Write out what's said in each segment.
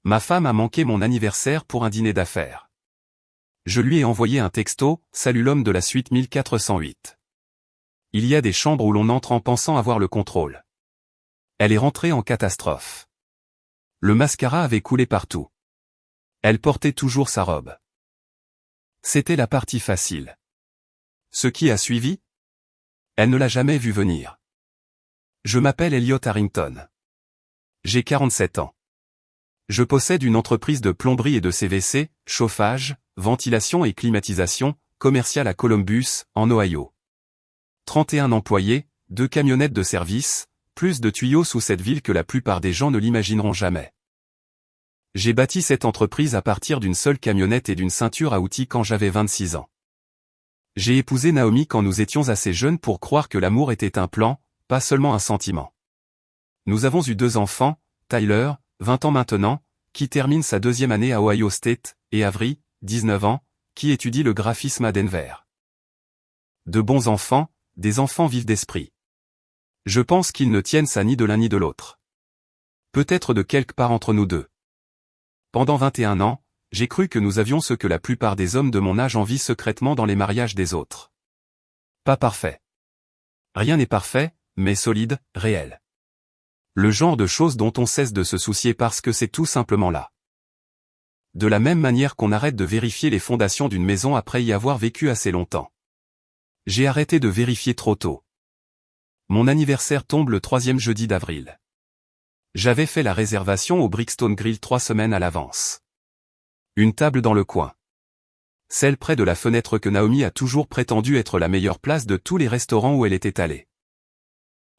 Ma femme a manqué mon anniversaire pour un dîner d'affaires. Je lui ai envoyé un texto, « Salut l'homme de la suite 1408. Il y a des chambres où l'on entre en pensant avoir le contrôle. » Elle est rentrée en catastrophe. Le mascara avait coulé partout. Elle portait toujours sa robe. C'était la partie facile. Ce qui a suivi? Elle ne l'a jamais vu venir. Je m'appelle Elliot Harrington. J'ai 47 ans. Je possède une entreprise de plomberie et de CVC, chauffage, ventilation et climatisation, commerciale à Columbus, en Ohio. 31 employés, 2 camionnettes de service, plus de tuyaux sous cette ville que la plupart des gens ne l'imagineront jamais. J'ai bâti cette entreprise à partir d'une seule camionnette et d'une ceinture à outils quand j'avais 26 ans. J'ai épousé Naomi quand nous étions assez jeunes pour croire que l'amour était un plan, pas seulement un sentiment. Nous avons eu 2 enfants, Tyler, 20 ans maintenant, qui termine sa 2e année à Ohio State, et Avery, 19 ans, qui étudie le graphisme à Denver. De bons enfants, des enfants vifs d'esprit. Je pense qu'ils ne tiennent ça ni de l'un ni de l'autre. Peut-être de quelque part entre nous deux. Pendant 21 ans, j'ai cru que nous avions ce que la plupart des hommes de mon âge envient secrètement dans les mariages des autres. Pas parfait. Rien n'est parfait, mais solide, réel. Le genre de choses dont on cesse de se soucier parce que c'est tout simplement là. De la même manière qu'on arrête de vérifier les fondations d'une maison après y avoir vécu assez longtemps. J'ai arrêté de vérifier trop tôt. Mon anniversaire tombe le 3e jeudi d'avril. J'avais fait la réservation au Brickstone Grill 3 semaines à l'avance. Une table dans le coin. Celle près de la fenêtre que Naomi a toujours prétendu être la meilleure place de tous les restaurants où elle était allée.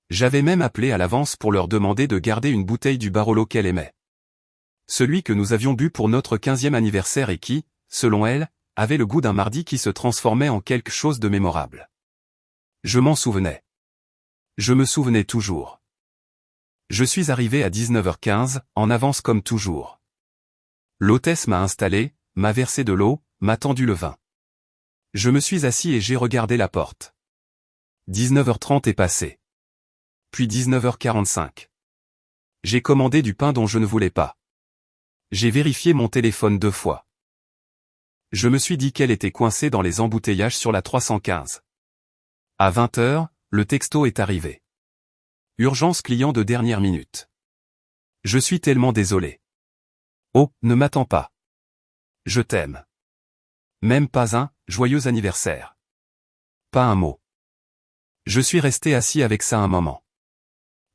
J'avais même appelé à l'avance pour leur demander de garder une bouteille du Barolo qu'elle aimait. Celui que nous avions bu pour notre 15e anniversaire et qui, selon elle, avait le goût d'un mardi qui se transformait en quelque chose de mémorable. Je m'en souvenais. Je me souvenais toujours. Je suis arrivé à 19h15, en avance comme toujours. L'hôtesse m'a installé, m'a versé de l'eau, m'a tendu le vin. Je me suis assis et j'ai regardé la porte. 19h30 est passé. Puis 19h45. J'ai commandé du pain dont je ne voulais pas. J'ai vérifié mon téléphone 2 fois. Je me suis dit qu'elle était coincée dans les embouteillages sur la 315. À 20h, le texto est arrivé. Urgence client de dernière minute. Je suis tellement désolé. Oh, ne m'attends pas. Je t'aime. Même pas un « joyeux anniversaire ». Pas un mot. Je suis resté assis avec ça un moment.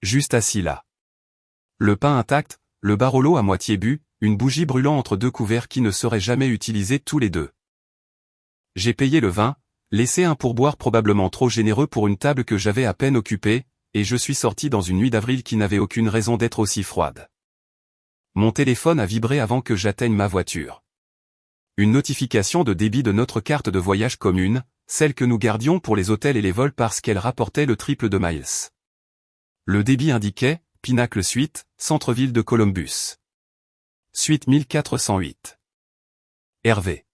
Juste assis là. Le pain intact, le Barolo à moitié bu, une bougie brûlant entre 2 couverts qui ne seraient jamais utilisés tous les 2. J'ai payé le vin, laissé un pourboire probablement trop généreux pour une table que j'avais à peine occupée, et je suis sorti dans une nuit d'avril qui n'avait aucune raison d'être aussi froide. Mon téléphone a vibré avant que j'atteigne ma voiture. Une notification de débit de notre carte de voyage commune, celle que nous gardions pour les hôtels et les vols parce qu'elle rapportait le triple de miles. Le débit indiquait, Pinnacle Suite, centre-ville de Columbus. Suite 1408. Hervé.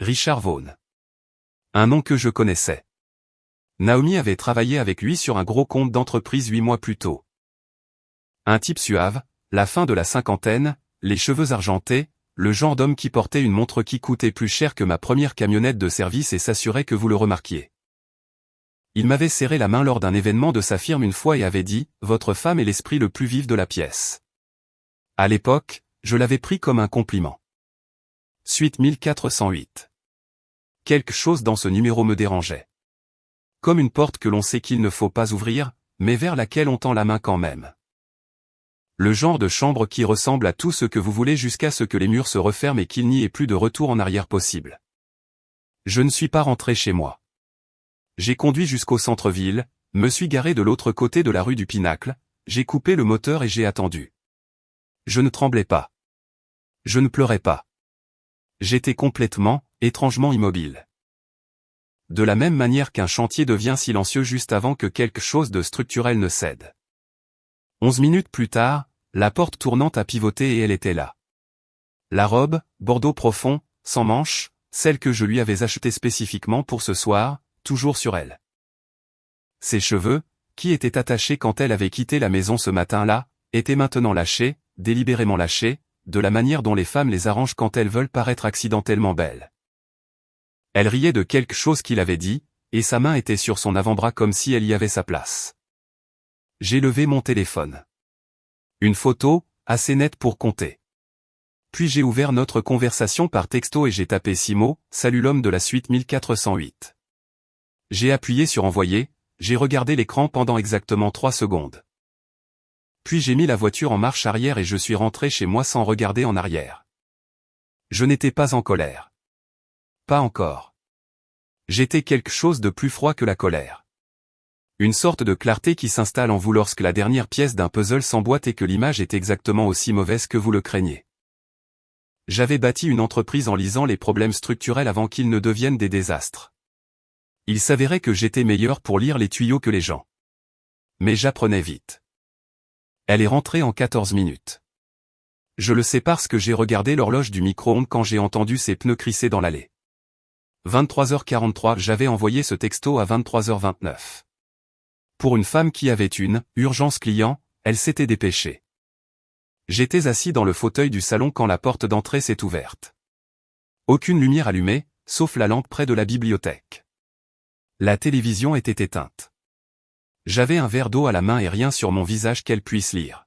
Richard Vaughan. Un nom que je connaissais. Naomi avait travaillé avec lui sur un gros compte d'entreprise 8 mois plus tôt. Un type suave, la fin de la cinquantaine, les cheveux argentés, le genre d'homme qui portait une montre qui coûtait plus cher que ma première camionnette de service et s'assurait que vous le remarquiez. Il m'avait serré la main lors d'un événement de sa firme une fois et avait dit « Votre femme est l'esprit le plus vif de la pièce ». À l'époque, je l'avais pris comme un compliment. Suite 1408. Quelque chose dans ce numéro me dérangeait. Comme une porte que l'on sait qu'il ne faut pas ouvrir, mais vers laquelle on tend la main quand même. Le genre de chambre qui ressemble à tout ce que vous voulez jusqu'à ce que les murs se referment et qu'il n'y ait plus de retour en arrière possible. Je ne suis pas rentré chez moi. J'ai conduit jusqu'au centre-ville, me suis garé de l'autre côté de la rue du Pinacle, j'ai coupé le moteur et j'ai attendu. Je ne tremblais pas. Je ne pleurais pas. J'étais complètement, étrangement immobile. De la même manière qu'un chantier devient silencieux juste avant que quelque chose de structurel ne cède. 11 minutes plus tard, la porte tournante a pivoté et elle était là. La robe, bordeaux profond, sans manches, celle que je lui avais achetée spécifiquement pour ce soir, toujours sur elle. Ses cheveux, qui étaient attachés quand elle avait quitté la maison ce matin-là, étaient maintenant lâchés, délibérément lâchés, de la manière dont les femmes les arrangent quand elles veulent paraître accidentellement belles. Elle riait de quelque chose qu'il avait dit, et sa main était sur son avant-bras comme si elle y avait sa place. J'ai levé mon téléphone. Une photo, assez nette pour compter. Puis j'ai ouvert notre conversation par texto et j'ai tapé 6 mots, « Salut l'homme de la suite 1408 ». J'ai appuyé sur envoyer, j'ai regardé l'écran pendant exactement 3 secondes. Puis j'ai mis la voiture en marche arrière et je suis rentré chez moi sans regarder en arrière. Je n'étais pas en colère. Pas encore. J'étais quelque chose de plus froid que la colère. Une sorte de clarté qui s'installe en vous lorsque la dernière pièce d'un puzzle s'emboîte et que l'image est exactement aussi mauvaise que vous le craignez. J'avais bâti une entreprise en lisant les problèmes structurels avant qu'ils ne deviennent des désastres. Il s'avérait que j'étais meilleur pour lire les tuyaux que les gens. Mais j'apprenais vite. Elle est rentrée en 14 minutes. Je le sais parce que j'ai regardé l'horloge du micro-ondes quand j'ai entendu ses pneus crisser dans l'allée. 23h43, j'avais envoyé ce texto à 23h29. Pour une femme qui avait une urgence client, elle s'était dépêchée. J'étais assis dans le fauteuil du salon quand la porte d'entrée s'est ouverte. Aucune lumière allumée, sauf la lampe près de la bibliothèque. La télévision était éteinte. J'avais un verre d'eau à la main et rien sur mon visage qu'elle puisse lire.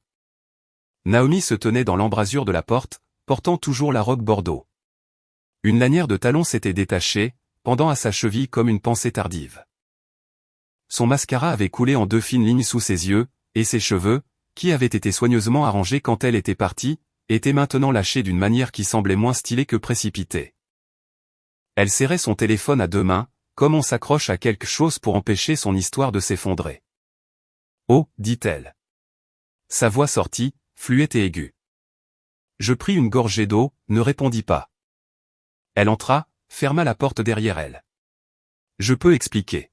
Naomi se tenait dans l'embrasure de la porte, portant toujours la robe bordeaux. Une lanière de talon s'était détachée, pendant à sa cheville comme une pensée tardive. Son mascara avait coulé en 2 fines lignes sous ses yeux, et ses cheveux, qui avaient été soigneusement arrangés quand elle était partie, étaient maintenant lâchés d'une manière qui semblait moins stylée que précipitée. Elle serrait son téléphone à 2 mains, comme on s'accroche à quelque chose pour empêcher son histoire de s'effondrer. « Oh » dit-elle. Sa voix sortit, fluette et aiguë. Je pris une gorgée d'eau, ne répondis pas. Elle entra, ferma la porte derrière elle. « Je peux expliquer. »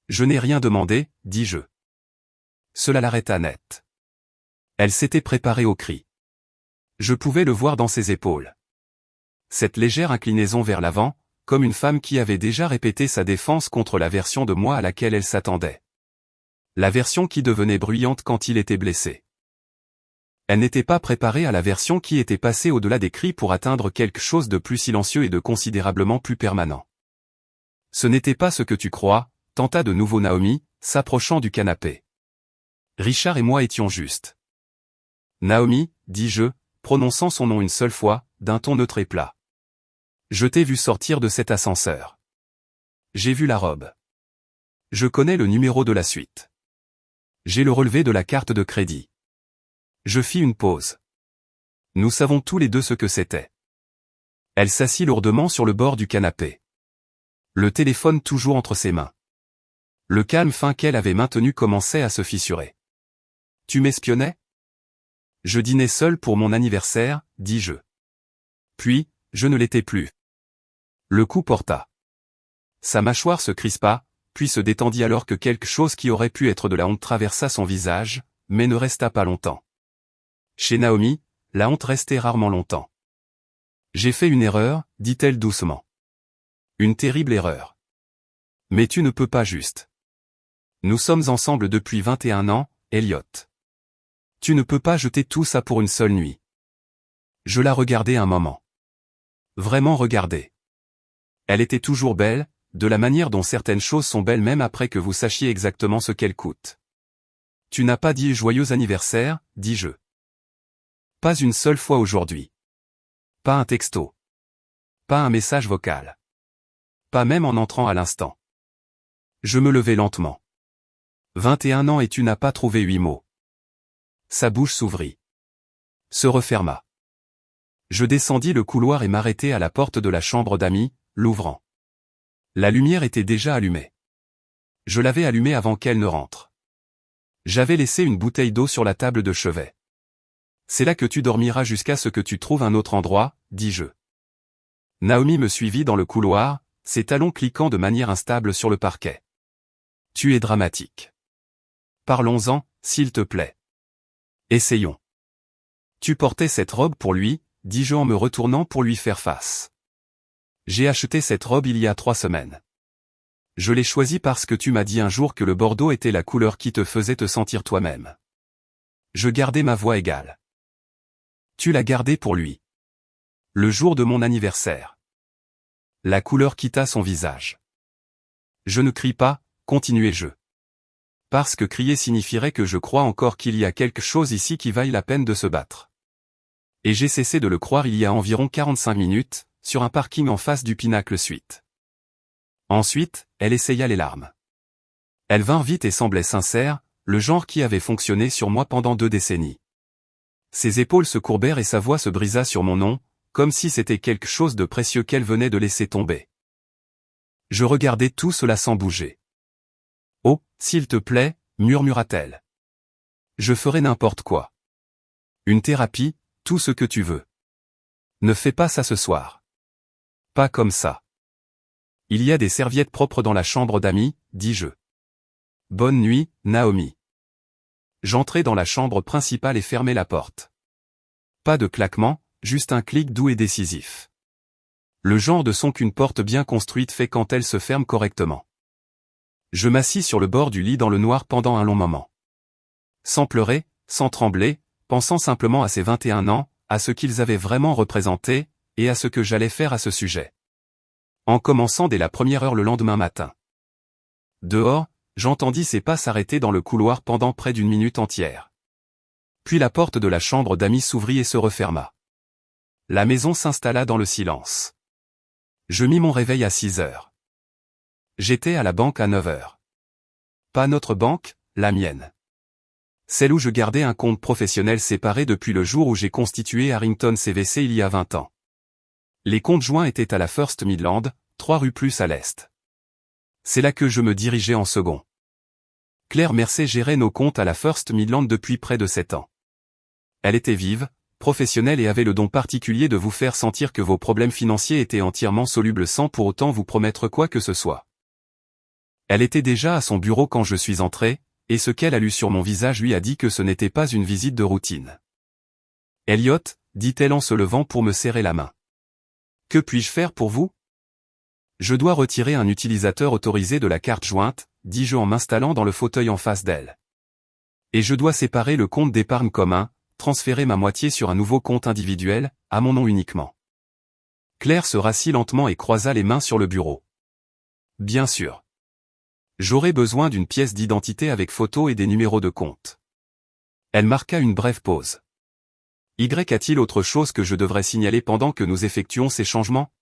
« Je n'ai rien demandé, dis-je. » Cela l'arrêta net. Elle s'était préparée au cri. Je pouvais le voir dans ses épaules. Cette légère inclinaison vers l'avant, comme une femme qui avait déjà répété sa défense contre la version de moi à laquelle elle s'attendait. La version qui devenait bruyante quand il était blessé. Elle n'était pas préparée à la version qui était passée au-delà des cris pour atteindre quelque chose de plus silencieux et de considérablement plus permanent. Ce n'était pas ce que tu crois, tenta de nouveau Naomi, s'approchant du canapé. Richard et moi étions justes. Naomi, dis-je, prononçant son nom une seule fois, d'un ton neutre et plat. Je t'ai vu sortir de cet ascenseur. J'ai vu la robe. Je connais le numéro de la suite. J'ai le relevé de la carte de crédit. Je fis une pause. Nous savons tous les deux ce que c'était. Elle s'assit lourdement sur le bord du canapé. Le téléphone toujours entre ses mains. Le calme fin qu'elle avait maintenu commençait à se fissurer. « Tu m'espionnais » ? Je dînais seul pour mon anniversaire, dis-je. Puis, je ne l'étais plus. Le coup porta. Sa mâchoire se crispa, puis se détendit alors que quelque chose qui aurait pu être de la honte traversa son visage, mais ne resta pas longtemps. Chez Naomi, la honte restait rarement longtemps. « J'ai fait une erreur, dit-elle doucement. Une terrible erreur. Mais tu ne peux pas juste. Nous sommes ensemble depuis 21 ans, Elliot. Tu ne peux pas jeter tout ça pour une seule nuit. » Je la regardai un moment. Vraiment regarder. Elle était toujours belle, de la manière dont certaines choses sont belles même après que vous sachiez exactement ce qu'elles coûtent. « Tu n'as pas dit joyeux anniversaire, dis-je. Pas une seule fois aujourd'hui. Pas un texto. Pas un message vocal. Pas même en entrant à l'instant. Je me levai lentement. 21 ans et tu n'as pas trouvé 8 mots. Sa bouche s'ouvrit. Se referma. Je descendis le couloir et m'arrêtai à la porte de la chambre d'amis, l'ouvrant. La lumière était déjà allumée. Je l'avais allumée avant qu'elle ne rentre. J'avais laissé une bouteille d'eau sur la table de chevet. C'est là que tu dormiras jusqu'à ce que tu trouves un autre endroit, dis-je. Naomi me suivit dans le couloir, ses talons cliquant de manière instable sur le parquet. Tu es dramatique. Parlons-en, s'il te plaît. Essayons. Tu portais cette robe pour lui, dis-je en me retournant pour lui faire face. J'ai acheté cette robe il y a 3 semaines. Je l'ai choisie parce que tu m'as dit un jour que le bordeaux était la couleur qui te faisait te sentir toi-même. Je gardai ma voix égale. Tu l'as gardée pour lui. Le jour de mon anniversaire. La couleur quitta son visage. Je ne crie pas, continuai-je. Parce que crier signifierait que je crois encore qu'il y a quelque chose ici qui vaille la peine de se battre. Et j'ai cessé de le croire il y a environ 45 minutes, sur un parking en face du Pinacle Suite. Ensuite, elle essaya les larmes. Elles vinrent vite et semblaient sincères, le genre qui avait fonctionné sur moi pendant 2 décennies. Ses épaules se courbèrent et sa voix se brisa sur mon nom, comme si c'était quelque chose de précieux qu'elle venait de laisser tomber. Je regardais tout cela sans bouger. « Oh, s'il te plaît », murmura-t-elle. « Je ferai n'importe quoi. Une thérapie, tout ce que tu veux. Ne fais pas ça ce soir. Pas comme ça. Il y a des serviettes propres dans la chambre d'amis, dis-je. Bonne nuit, Naomi. » J'entrai dans la chambre principale et fermai la porte. Pas de claquement, juste un clic doux et décisif. Le genre de son qu'une porte bien construite fait quand elle se ferme correctement. Je m'assis sur le bord du lit dans le noir pendant un long moment. Sans pleurer, sans trembler, pensant simplement à ces 21 ans, à ce qu'ils avaient vraiment représenté, et à ce que j'allais faire à ce sujet. En commençant dès la première heure le lendemain matin. Dehors, j'entendis ses pas s'arrêter dans le couloir pendant près d'1 minute entière. Puis la porte de la chambre d'amis s'ouvrit et se referma. La maison s'installa dans le silence. Je mis mon réveil à 6 heures. J'étais à la banque à 9 heures. Pas notre banque, la mienne. Celle où je gardais un compte professionnel séparé depuis le jour où j'ai constitué Harrington CVC il y a 20 ans. Les comptes joints étaient à la First Midland, 3 rues plus à l'est. C'est là que je me dirigeais en second. Claire Mercier gérait nos comptes à la First Midland depuis près de 7 ans. Elle était vive, professionnelle et avait le don particulier de vous faire sentir que vos problèmes financiers étaient entièrement solubles sans pour autant vous promettre quoi que ce soit. Elle était déjà à son bureau quand je suis entré, et ce qu'elle a lu sur mon visage lui a dit que ce n'était pas une visite de routine. « Elliot », dit-elle en se levant pour me serrer la main. « Que puis-je faire pour vous ? » « Je dois retirer un utilisateur autorisé de la carte jointe, dis-je en m'installant dans le fauteuil en face d'elle. Et je dois séparer le compte d'épargne commun, transférer ma moitié sur un nouveau compte individuel, à mon nom uniquement. » Claire se rassit lentement et croisa les mains sur le bureau. « Bien sûr. J'aurai besoin d'une pièce d'identité avec photo et des numéros de compte. » Elle marqua une brève pause. « Y a-t-il autre chose que je devrais signaler pendant que nous effectuons ces changements ?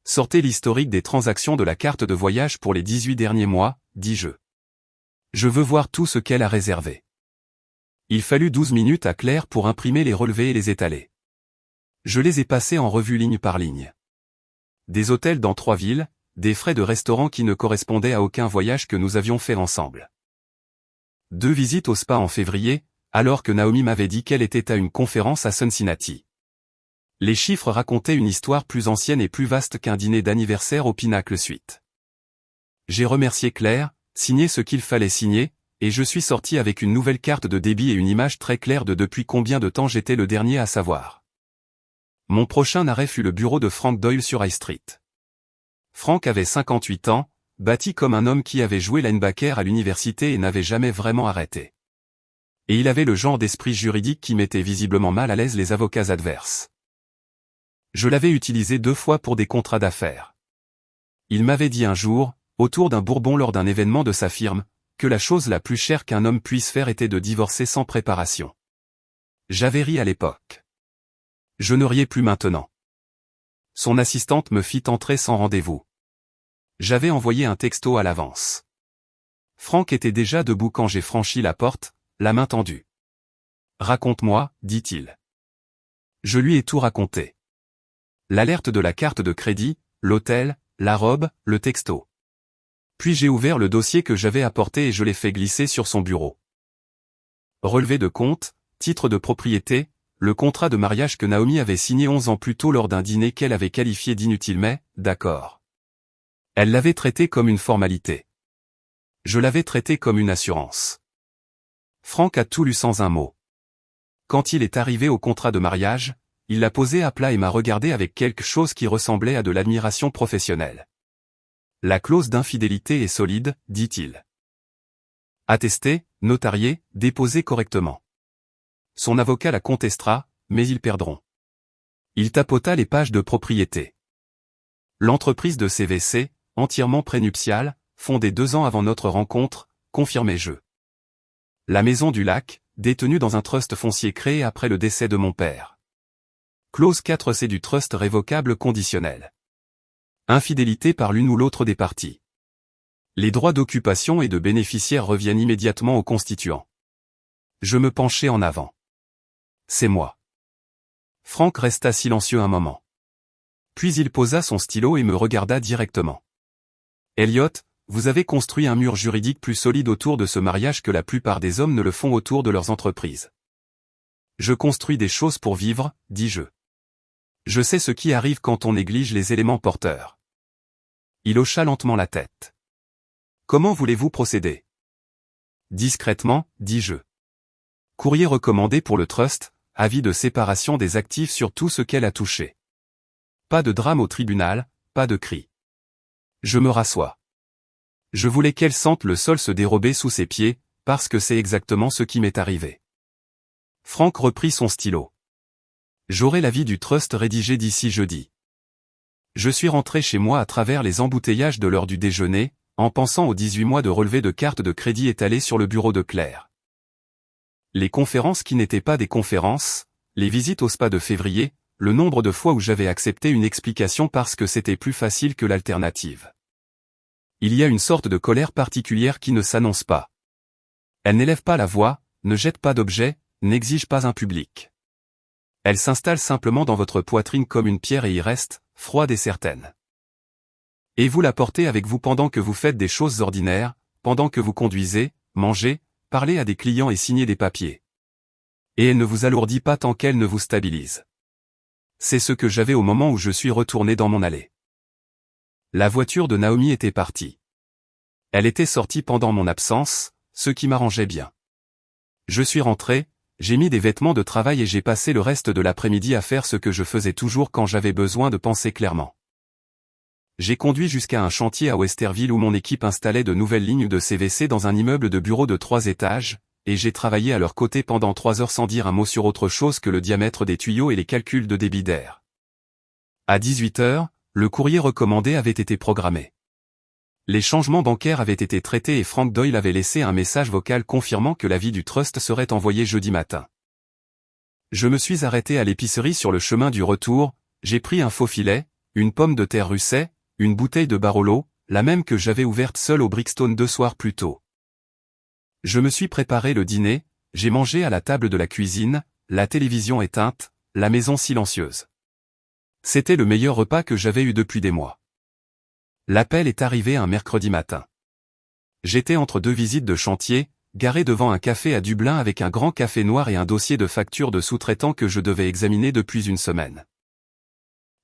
Sortez l'historique des transactions de la carte de voyage pour les 18 derniers mois, dis-je. Je veux voir tout ce qu'elle a réservé. » Il fallut 12 minutes à Claire pour imprimer les relevés et les étaler. Je les ai passés en revue ligne par ligne. Des hôtels dans 3 villes, des frais de restaurant qui ne correspondaient à aucun voyage que nous avions fait ensemble. 2 visites au spa en février, alors que Naomi m'avait dit qu'elle était à une conférence à Cincinnati. Les chiffres racontaient une histoire plus ancienne et plus vaste qu'un dîner d'anniversaire au Pinacle Suite. J'ai remercié Claire, signé ce qu'il fallait signer, et je suis sorti avec une nouvelle carte de débit et une image très claire de depuis combien de temps j'étais le dernier à savoir. Mon prochain arrêt fut le bureau de Frank Doyle sur High Street. Frank avait 58 ans, bâti comme un homme qui avait joué linebacker à l'université et n'avait jamais vraiment arrêté. Et il avait le genre d'esprit juridique qui mettait visiblement mal à l'aise les avocats adverses. Je l'avais utilisé 2 fois pour des contrats d'affaires. Il m'avait dit un jour, autour d'un bourbon lors d'un événement de sa firme, que la chose la plus chère qu'un homme puisse faire était de divorcer sans préparation. J'avais ri à l'époque. Je ne riais plus maintenant. Son assistante me fit entrer sans rendez-vous. J'avais envoyé un texto à l'avance. Frank était déjà debout quand j'ai franchi la porte, la main tendue. « Raconte-moi, dit-il. » Je lui ai tout raconté. L'alerte de la carte de crédit, l'hôtel, la robe, le texto. Puis j'ai ouvert le dossier que j'avais apporté et je l'ai fait glisser sur son bureau. Relevé de compte, titre de propriété, le contrat de mariage que Naomi avait signé 11 ans plus tôt lors d'un dîner qu'elle avait qualifié d'inutile mais, d'accord. Elle l'avait traité comme une formalité. Je l'avais traité comme une assurance. Frank a tout lu sans un mot. Quand il est arrivé au contrat de mariage, il l'a posé à plat et m'a regardé avec quelque chose qui ressemblait à de l'admiration professionnelle. « La clause d'infidélité est solide, dit-il. Attestée, notariée, déposée correctement. Son avocat la contestera, mais ils perdront. Il tapota les pages de propriété. L'entreprise de CVC, entièrement prénuptiale, fondée 2 ans avant notre rencontre, confirmais-je. La Maison du Lac, détenue dans un trust foncier créé après le décès de mon père. Clause 4C du trust révocable conditionnel. Infidélité par l'une ou l'autre des parties. Les droits d'occupation et de bénéficiaire reviennent immédiatement aux constituants. Je me penchai en avant. C'est moi. Franck resta silencieux un moment. Puis il posa son stylo et me regarda directement. Elliot, vous avez construit un mur juridique plus solide autour de ce mariage que la plupart des hommes ne le font autour de leurs entreprises. Je construis des choses pour vivre, dis-je. Je sais ce qui arrive quand on néglige les éléments porteurs. Il hocha lentement la tête. Comment voulez-vous procéder? Discrètement, dis-je. Courrier recommandé pour le trust, avis de séparation des actifs sur tout ce qu'elle a touché. Pas de drame au tribunal, pas de cri. Je me rassois. Je voulais qu'elle sente le sol se dérober sous ses pieds, parce que c'est exactement ce qui m'est arrivé. Franck reprit son stylo. J'aurai l'avis du trust rédigé d'ici jeudi. Je suis rentré chez moi à travers les embouteillages de l'heure du déjeuner, en pensant aux 18 mois de relevés de cartes de crédit étalés sur le bureau de Claire. Les conférences qui n'étaient pas des conférences, les visites au spa de février, le nombre de fois où j'avais accepté une explication parce que c'était plus facile que l'alternative. Il y a une sorte de colère particulière qui ne s'annonce pas. Elle n'élève pas la voix, ne jette pas d'objets, n'exige pas un public. Elle s'installe simplement dans votre poitrine comme une pierre et y reste, froide et certaine. Et vous la portez avec vous pendant que vous faites des choses ordinaires, pendant que vous conduisez, mangez, parlez à des clients et signez des papiers. Et elle ne vous alourdit pas tant qu'elle ne vous stabilise. C'est ce que j'avais au moment où je suis retourné dans mon allée. La voiture de Naomi était partie. Elle était sortie pendant mon absence, ce qui m'arrangeait bien. Je suis rentré, j'ai mis des vêtements de travail et j'ai passé le reste de l'après-midi à faire ce que je faisais toujours quand j'avais besoin de penser clairement. J'ai conduit jusqu'à un chantier à Westerville où mon équipe installait de nouvelles lignes de CVC dans un immeuble de bureaux de 3 étages, et j'ai travaillé à leur côté pendant 3 heures sans dire un mot sur autre chose que le diamètre des tuyaux et les calculs de débit d'air. À 18 heures, le courrier recommandé avait été programmé. Les changements bancaires avaient été traités et Frank Doyle avait laissé un message vocal confirmant que l'avis du trust serait envoyé jeudi matin. Je me suis arrêté à l'épicerie sur le chemin du retour, j'ai pris un faux filet, une pomme de terre Russet, une bouteille de Barolo, la même que j'avais ouverte seule au Brixton 2 soirs plus tôt. Je me suis préparé le dîner, j'ai mangé à la table de la cuisine, la télévision éteinte, la maison silencieuse. C'était le meilleur repas que j'avais eu depuis des mois. L'appel est arrivé un mercredi matin. J'étais entre 2 visites de chantier, garé devant un café à Dublin avec un grand café noir et un dossier de factures de sous-traitants que je devais examiner depuis une semaine.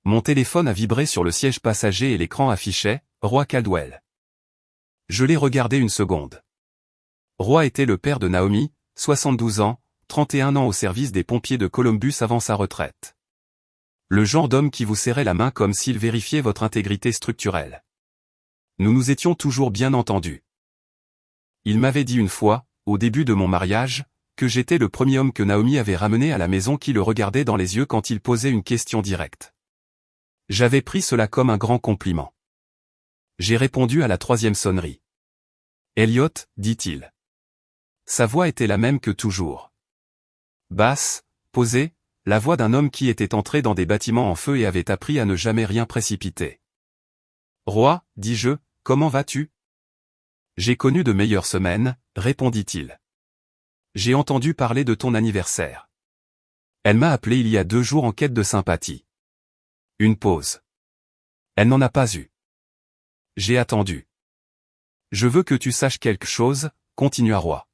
Mon téléphone a vibré sur le siège passager et l'écran affichait « Roy Caldwell ». Je l'ai regardé une seconde. Roy était le père de Naomi, 72 ans, 31 ans au service des pompiers de Columbus avant sa retraite. Le genre d'homme qui vous serrait la main comme s'il vérifiait votre intégrité structurelle. Nous nous étions toujours bien entendus. Il m'avait dit une fois, au début de mon mariage, que j'étais le premier homme que Naomi avait ramené à la maison qui le regardait dans les yeux quand il posait une question directe. J'avais pris cela comme un grand compliment. J'ai répondu à la 3e sonnerie. Elliot, dit-il. Sa voix était la même que toujours. Basse, posée, la voix d'un homme qui était entré dans des bâtiments en feu et avait appris à ne jamais rien précipiter. Roy, dis-je, comment vas-tu? J'ai connu de meilleures semaines, répondit-il. J'ai entendu parler de ton anniversaire. Elle m'a appelé il y a 2 jours en quête de sympathie. Une pause. Elle n'en a pas eu. J'ai attendu. Je veux que tu saches quelque chose, continua Roy.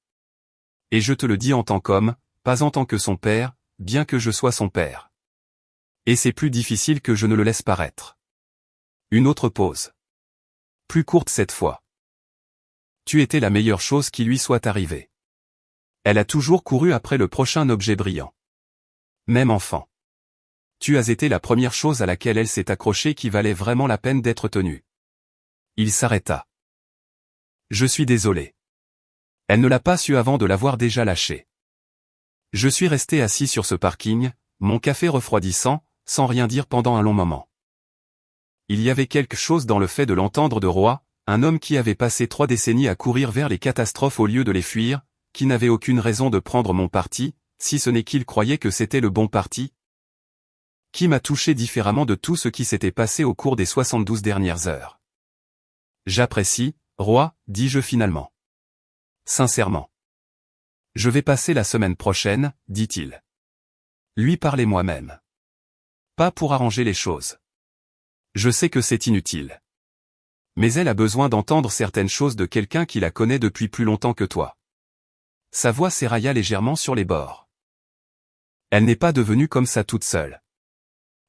Et je te le dis en tant qu'homme, pas en tant que son père, bien que je sois son père. Et c'est plus difficile que je ne le laisse paraître. Une autre pause. Plus courte cette fois. Tu étais la meilleure chose qui lui soit arrivée. Elle a toujours couru après le prochain objet brillant. Même enfant. Tu as été la première chose à laquelle elle s'est accrochée qui valait vraiment la peine d'être tenue. Il s'arrêta. Je suis désolé. Elle ne l'a pas su avant de l'avoir déjà lâchée. Je suis resté assis sur ce parking, mon café refroidissant, sans rien dire pendant un long moment. Il y avait quelque chose dans le fait de l'entendre de Roy, un homme qui avait passé 3 décennies à courir vers les catastrophes au lieu de les fuir, qui n'avait aucune raison de prendre mon parti, si ce n'est qu'il croyait que c'était le bon parti, qui m'a touché différemment de tout ce qui s'était passé au cours des 72 dernières heures. J'apprécie, Roy, dis-je finalement. Sincèrement. Je vais passer la semaine prochaine, dit-il. Lui parler moi-même. Pas pour arranger les choses. Je sais que c'est inutile. Mais elle a besoin d'entendre certaines choses de quelqu'un qui la connaît depuis plus longtemps que toi. Sa voix s'érailla légèrement sur les bords. Elle n'est pas devenue comme ça toute seule.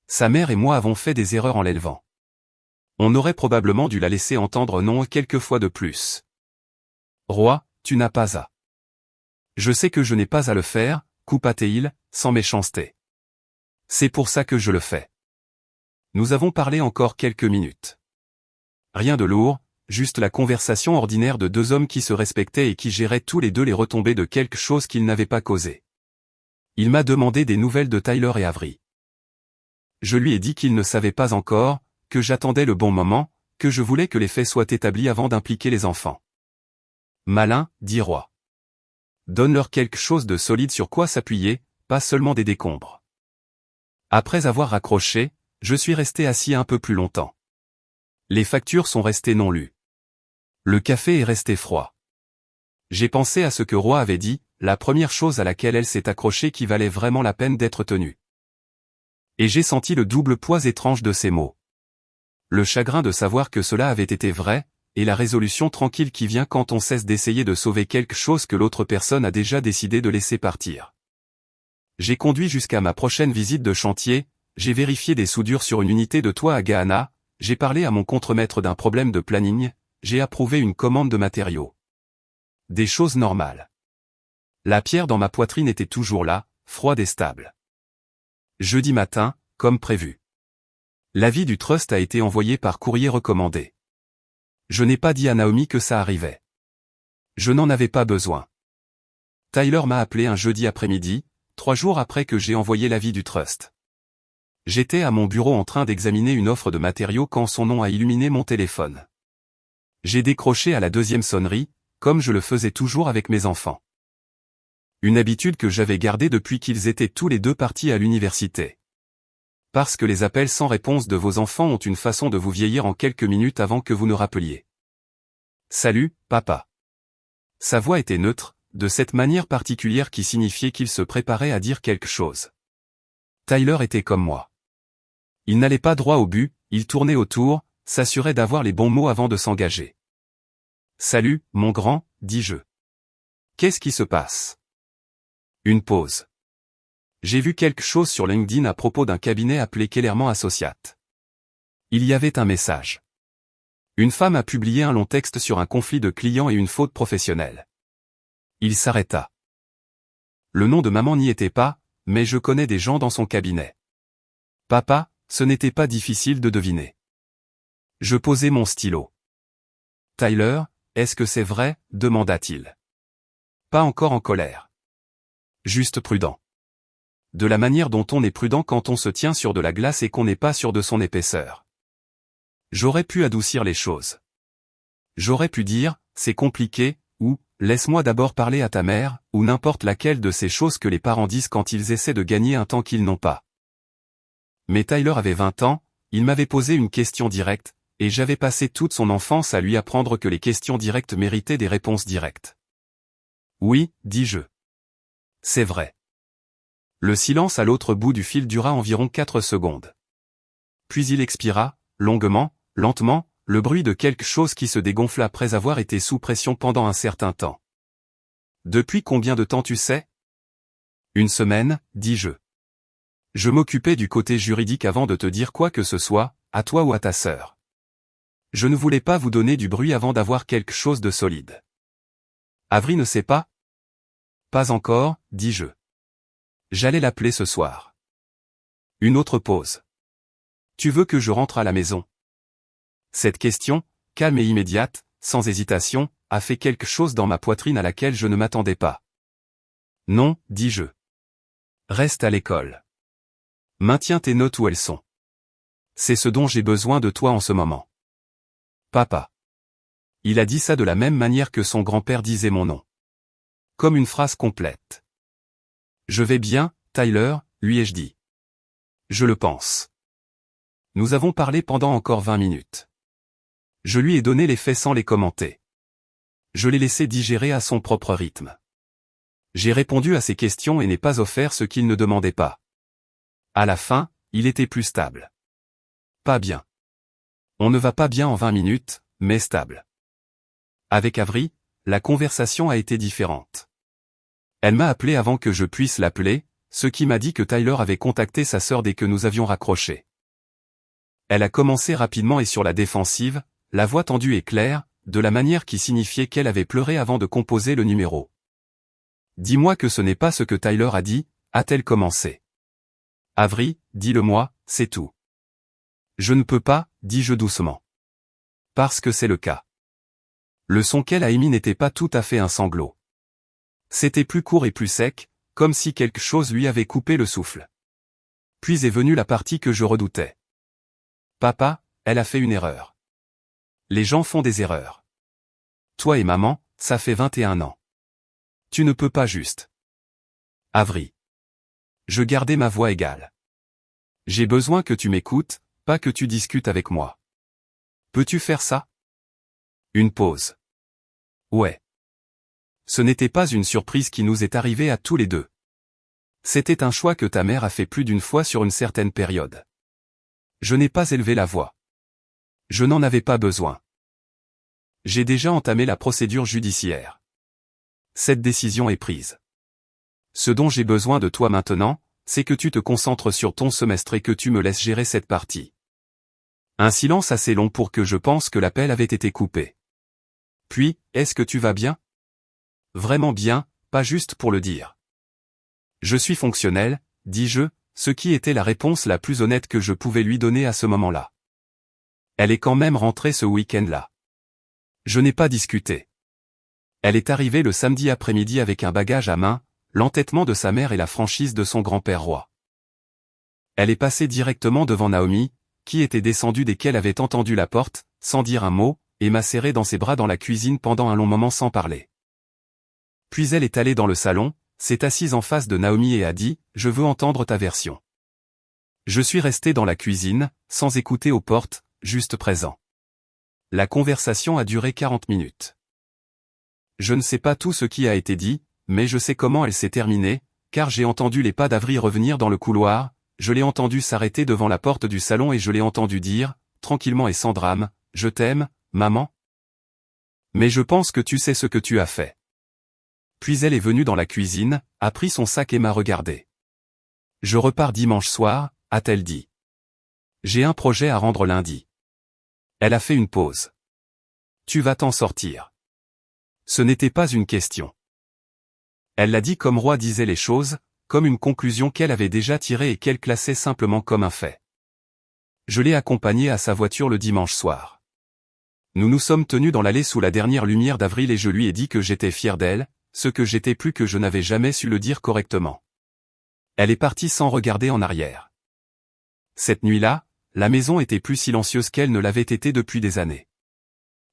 Sa mère et moi avons fait des erreurs en l'élevant. On aurait probablement dû la laisser entendre non quelques fois de plus. Roy, tu n'as pas à. Je sais que je n'ai pas à le faire, coupa-t-il, sans méchanceté. C'est pour ça que je le fais. Nous avons parlé encore quelques minutes. Rien de lourd, juste la conversation ordinaire de 2 hommes qui se respectaient et qui géraient tous les 2 les retombées de quelque chose qu'ils n'avaient pas causé. Il m'a demandé des nouvelles de Tyler et Avery. Je lui ai dit qu'il ne savait pas encore, que j'attendais le bon moment, que je voulais que les faits soient établis avant d'impliquer les enfants. Malin, dit Roy. Donne-leur quelque chose de solide sur quoi s'appuyer, pas seulement des décombres. Après avoir raccroché, je suis resté assis un peu plus longtemps. Les factures sont restées non lues. Le café est resté froid. J'ai pensé à ce que Roy avait dit, la première chose à laquelle elle s'est accrochée qui valait vraiment la peine d'être tenue. Et j'ai senti le double poids étrange de ces mots. Le chagrin de savoir que cela avait été vrai, et la résolution tranquille qui vient quand on cesse d'essayer de sauver quelque chose que l'autre personne a déjà décidé de laisser partir. J'ai conduit jusqu'à ma prochaine visite de chantier, j'ai vérifié des soudures sur une unité de toit à Gahanna, j'ai parlé à mon contremaître d'un problème de planning, j'ai approuvé une commande de matériaux. Des choses normales. La pierre dans ma poitrine était toujours là, froide et stable. Jeudi matin, comme prévu. L'avis du trust a été envoyé par courrier recommandé. Je n'ai pas dit à Naomi que ça arrivait. Je n'en avais pas besoin. Tyler m'a appelé un jeudi après-midi, 3 jours après que j'ai envoyé l'avis du trust. J'étais à mon bureau en train d'examiner une offre de matériaux quand son nom a illuminé mon téléphone. J'ai décroché à la 2e sonnerie, comme je le faisais toujours avec mes enfants. Une habitude que j'avais gardée depuis qu'ils étaient tous les 2 partis à l'université. Parce que les appels sans réponse de vos enfants ont une façon de vous vieillir en quelques minutes avant que vous ne rappeliez. Salut, papa. Sa voix était neutre, de cette manière particulière qui signifiait qu'il se préparait à dire quelque chose. Tyler était comme moi. Il n'allait pas droit au but, il tournait autour, s'assurait d'avoir les bons mots avant de s'engager. Salut, mon grand, dis-je. Qu'est-ce qui se passe? Une pause. J'ai vu quelque chose sur LinkedIn à propos d'un cabinet appelé Kellerman Associates. Il y avait un message. Une femme a publié un long texte sur un conflit de clients et une faute professionnelle. Il s'arrêta. Le nom de maman n'y était pas, mais je connais des gens dans son cabinet. Papa, ce n'était pas difficile de deviner. Je posai mon stylo. Tyler, est-ce que c'est vrai, demanda-t-il. Pas encore en colère. Juste prudent. De la manière dont on est prudent quand on se tient sur de la glace et qu'on n'est pas sûr de son épaisseur. J'aurais pu adoucir les choses. J'aurais pu dire, c'est compliqué, ou, laisse-moi d'abord parler à ta mère, ou n'importe laquelle de ces choses que les parents disent quand ils essaient de gagner un temps qu'ils n'ont pas. Mais Tyler avait 20 ans, il m'avait posé une question directe, et j'avais passé toute son enfance à lui apprendre que les questions directes méritaient des réponses directes. Oui, dis-je. C'est vrai. Le silence à l'autre bout du fil dura environ 4 secondes. Puis il expira, longuement, lentement, le bruit de quelque chose qui se dégonfla après avoir été sous pression pendant un certain temps. Depuis combien de temps tu sais? 1 semaine, dis-je. Je m'occupais du côté juridique avant de te dire quoi que ce soit, à toi ou à ta sœur. Je ne voulais pas vous donner du bruit avant d'avoir quelque chose de solide. Avery ne sait pas? Pas encore, dis-je. J'allais l'appeler ce soir. Une autre pause. Tu veux que je rentre à la maison? Cette question, calme et immédiate, sans hésitation, a fait quelque chose dans ma poitrine à laquelle je ne m'attendais pas. Non, dis-je. Reste à l'école. Maintiens tes notes où elles sont. C'est ce dont j'ai besoin de toi en ce moment. Papa. Il a dit ça de la même manière que son grand-père disait mon nom. Comme une phrase complète. Je vais bien, Tyler, lui ai-je dit. Je le pense. Nous avons parlé pendant encore 20 minutes. Je lui ai donné les faits sans les commenter. Je l'ai laissé digérer à son propre rythme. J'ai répondu à ses questions et n'ai pas offert ce qu'il ne demandait pas. À la fin, il était plus stable. Pas bien. On ne va pas bien en 20 minutes, mais stable. Avec Avery, la conversation a été différente. Elle m'a appelé avant que je puisse l'appeler, ce qui m'a dit que Tyler avait contacté sa sœur dès que nous avions raccroché. Elle a commencé rapidement et sur la défensive, la voix tendue et claire, de la manière qui signifiait qu'elle avait pleuré avant de composer le numéro. Dis-moi que ce n'est pas ce que Tyler a dit, a-t-elle commencé. Avery, dis-le-moi, c'est tout. Je ne peux pas, dis-je doucement. Parce que c'est le cas. Le son qu'elle a émis n'était pas tout à fait un sanglot. C'était plus court et plus sec, comme si quelque chose lui avait coupé le souffle. Puis est venue la partie que je redoutais. Papa, elle a fait une erreur. Les gens font des erreurs. Toi et maman, ça fait 21 ans. Tu ne peux pas juste. Avery. Je gardais ma voix égale. J'ai besoin que tu m'écoutes, pas que tu discutes avec moi. Peux-tu faire ça? Une pause. Ouais. Ce n'était pas une surprise qui nous est arrivée à tous les deux. C'était un choix que ta mère a fait plus d'une fois sur une certaine période. Je n'ai pas élevé la voix. Je n'en avais pas besoin. J'ai déjà entamé la procédure judiciaire. Cette décision est prise. Ce dont j'ai besoin de toi maintenant, c'est que tu te concentres sur ton semestre et que tu me laisses gérer cette partie. Un silence assez long pour que je pense que l'appel avait été coupé. Puis, est-ce que tu vas bien? Vraiment bien, pas juste pour le dire. Je suis fonctionnel, dis-je, ce qui était la réponse la plus honnête que je pouvais lui donner à ce moment-là. Elle est quand même rentrée ce week-end-là. Je n'ai pas discuté. Elle est arrivée le samedi après-midi avec un bagage à main, l'entêtement de sa mère et la franchise de son grand-père roi. Elle est passée directement devant Naomi, qui était descendue dès qu'elle avait entendu la porte, sans dire un mot, et m'a serré dans ses bras dans la cuisine pendant un long moment sans parler. Puis elle est allée dans le salon, s'est assise en face de Naomi et a dit « Je veux entendre ta version ». Je suis resté dans la cuisine, sans écouter aux portes, juste présent. La conversation a duré 40 minutes. Je ne sais pas tout ce qui a été dit, mais je sais comment elle s'est terminée, car j'ai entendu les pas d'Avery revenir dans le couloir, je l'ai entendu s'arrêter devant la porte du salon et je l'ai entendu dire, tranquillement et sans drame, « Je t'aime, maman ». Mais je pense que tu sais ce que tu as fait. Puis elle est venue dans la cuisine, a pris son sac et m'a regardé. Je repars dimanche soir, a-t-elle dit. J'ai un projet à rendre lundi. Elle a fait une pause. Tu vas t'en sortir. Ce n'était pas une question. Elle l'a dit comme Roy disait les choses, comme une conclusion qu'elle avait déjà tirée et qu'elle classait simplement comme un fait. Je l'ai accompagnée à sa voiture le dimanche soir. Nous nous sommes tenus dans l'allée sous la dernière lumière d'avril et je lui ai dit que j'étais fier d'elle, ce que j'étais plus que je n'avais jamais su le dire correctement. Elle est partie sans regarder en arrière. Cette nuit-là, la maison était plus silencieuse qu'elle ne l'avait été depuis des années.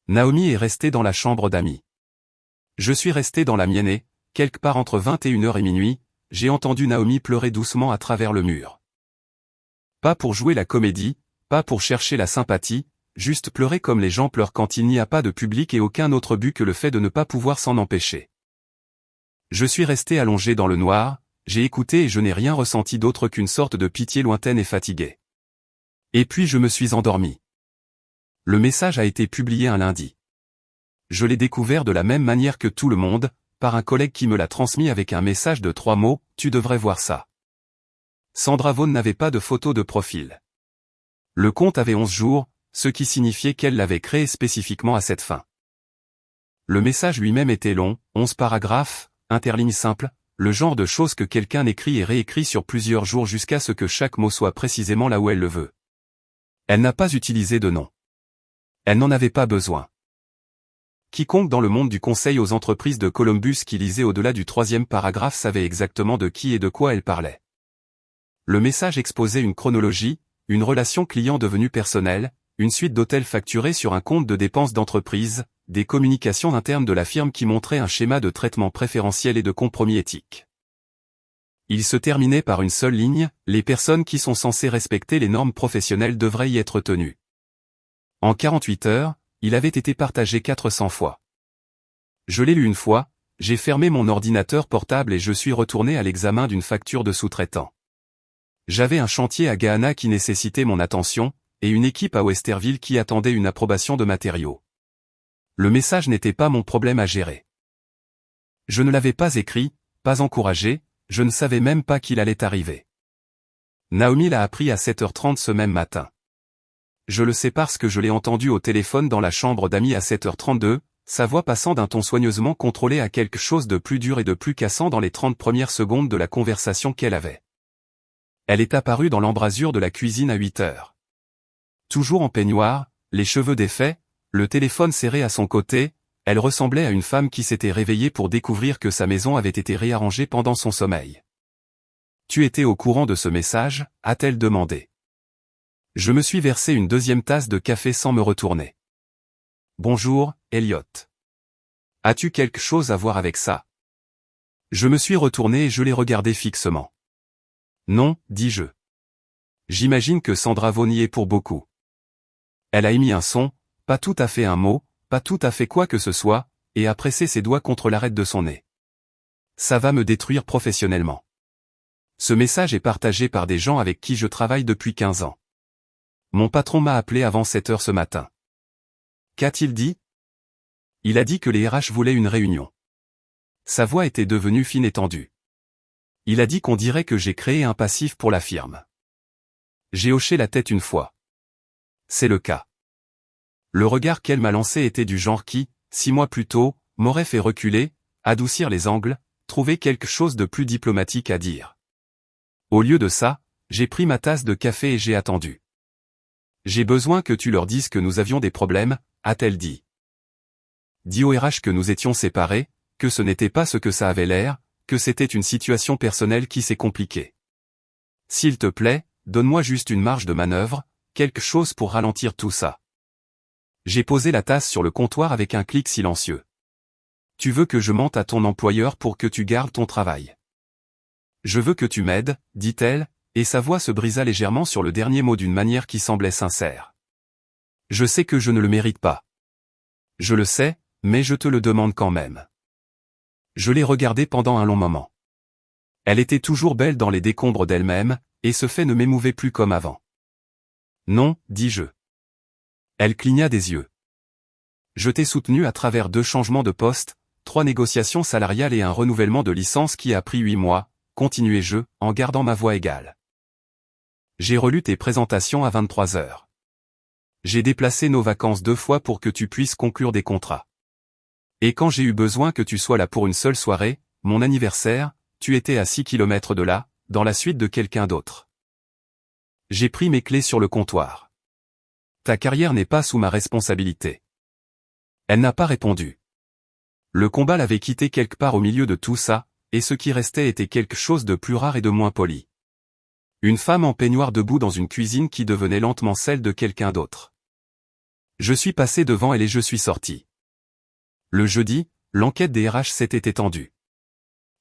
Naomi est restée dans la chambre d'amis. Je suis resté dans la mienne et, quelque part entre 21h et minuit, j'ai entendu Naomi pleurer doucement à travers le mur. Pas pour jouer la comédie, pas pour chercher la sympathie, juste pleurer comme les gens pleurent quand il n'y a pas de public et aucun autre but que le fait de ne pas pouvoir s'en empêcher. Je suis resté allongé dans le noir, j'ai écouté et je n'ai rien ressenti d'autre qu'une sorte de pitié lointaine et fatiguée. Et puis je me suis endormi. Le message a été publié un lundi. Je l'ai découvert de la même manière que tout le monde, par un collègue qui me l'a transmis avec un message de 3 mots, « Tu devrais voir ça ». Sandra Vaughan n'avait pas de photo de profil. Le compte avait 11 jours, ce qui signifiait qu'elle l'avait créé spécifiquement à cette fin. Le message lui-même était long, 11 paragraphes, interlignes simples, le genre de choses que quelqu'un écrit et réécrit sur plusieurs jours jusqu'à ce que chaque mot soit précisément là où elle le veut. Elle n'a pas utilisé de nom. Elle n'en avait pas besoin. Quiconque dans le monde du conseil aux entreprises de Columbus qui lisait au-delà du 3e paragraphe savait exactement de qui et de quoi elle parlait. Le message exposait une chronologie, une relation client devenue personnelle, une suite d'hôtels facturés sur un compte de dépenses d'entreprise, des communications internes de la firme qui montraient un schéma de traitement préférentiel et de compromis éthique. Il se terminait par une seule ligne, les personnes qui sont censées respecter les normes professionnelles devraient y être tenues. En 48 heures, il avait été partagé 400 fois. Je l'ai lu une fois, j'ai fermé mon ordinateur portable et je suis retourné à l'examen d'une facture de sous-traitant. J'avais un chantier à Ghana qui nécessitait mon attention, et une équipe à Westerville qui attendait une approbation de matériaux. Le message n'était pas mon problème à gérer. Je ne l'avais pas écrit, pas encouragé, je ne savais même pas qu'il allait arriver. Naomi l'a appris à 7h30 ce même matin. Je le sais parce que je l'ai entendu au téléphone dans la chambre d'amis à 7h32, sa voix passant d'un ton soigneusement contrôlé à quelque chose de plus dur et de plus cassant dans les 30 premières secondes de la conversation qu'elle avait. Elle est apparue dans l'embrasure de la cuisine à 8h. Toujours en peignoir, les cheveux défaits, le téléphone serré à son côté, elle ressemblait à une femme qui s'était réveillée pour découvrir que sa maison avait été réarrangée pendant son sommeil. « Tu étais au courant de ce message ?» a-t-elle demandé. Je me suis versé une deuxième tasse de café sans me retourner. « Bonjour, Elliot. As-tu quelque chose à voir avec ça ?» Je me suis retourné et je l'ai regardé fixement. « Non, dis-je. J'imagine que Sandra Vaughan y est pour beaucoup. » Elle a émis un son, pas tout à fait un mot, pas tout à fait quoi que ce soit, et a pressé ses doigts contre l'arête de son nez. Ça va me détruire professionnellement. Ce message est partagé par des gens avec qui je travaille depuis 15 ans. Mon patron m'a appelé avant 7h ce matin. Qu'a-t-il dit? Il a dit que les RH voulaient une réunion. Sa voix était devenue fine et tendue. Il a dit qu'on dirait que j'ai créé un passif pour la firme. J'ai hoché la tête une fois. C'est le cas. Le regard qu'elle m'a lancé était du genre qui, 6 mois plus tôt, m'aurait fait reculer, adoucir les angles, trouver quelque chose de plus diplomatique à dire. Au lieu de ça, j'ai pris ma tasse de café et j'ai attendu. J'ai besoin que tu leur dises que nous avions des problèmes, a-t-elle dit. Dis au RH que nous étions séparés, que ce n'était pas ce que ça avait l'air, que c'était une situation personnelle qui s'est compliquée. S'il te plaît, donne-moi juste une marge de manœuvre, quelque chose pour ralentir tout ça. J'ai posé la tasse sur le comptoir avec un clic silencieux. Tu veux que je mente à ton employeur pour que tu gardes ton travail. Je veux que tu m'aides, dit-elle, et sa voix se brisa légèrement sur le dernier mot d'une manière qui semblait sincère. Je sais que je ne le mérite pas. Je le sais, mais je te le demande quand même. Je l'ai regardée pendant un long moment. Elle était toujours belle dans les décombres d'elle-même, et ce fait ne m'émouvait plus comme avant. Non, dis-je. Elle cligna des yeux. Je t'ai soutenu à travers 2 changements de poste, 3 négociations salariales et un renouvellement de licence qui a pris 8 mois, continuai-je, en gardant ma voix égale. J'ai relu tes présentations à 23h. J'ai déplacé nos vacances 2 fois pour que tu puisses conclure des contrats. Et quand j'ai eu besoin que tu sois là pour une seule soirée, mon anniversaire, tu étais à 6 km de là, dans la suite de quelqu'un d'autre. J'ai pris mes clés sur le comptoir. Ta carrière n'est pas sous ma responsabilité. Elle n'a pas répondu. Le combat l'avait quitté quelque part au milieu de tout ça, et ce qui restait était quelque chose de plus rare et de moins poli. Une femme en peignoir debout dans une cuisine qui devenait lentement celle de quelqu'un d'autre. Je suis passé devant elle et je suis sorti. Le jeudi, l'enquête des RH s'était étendue.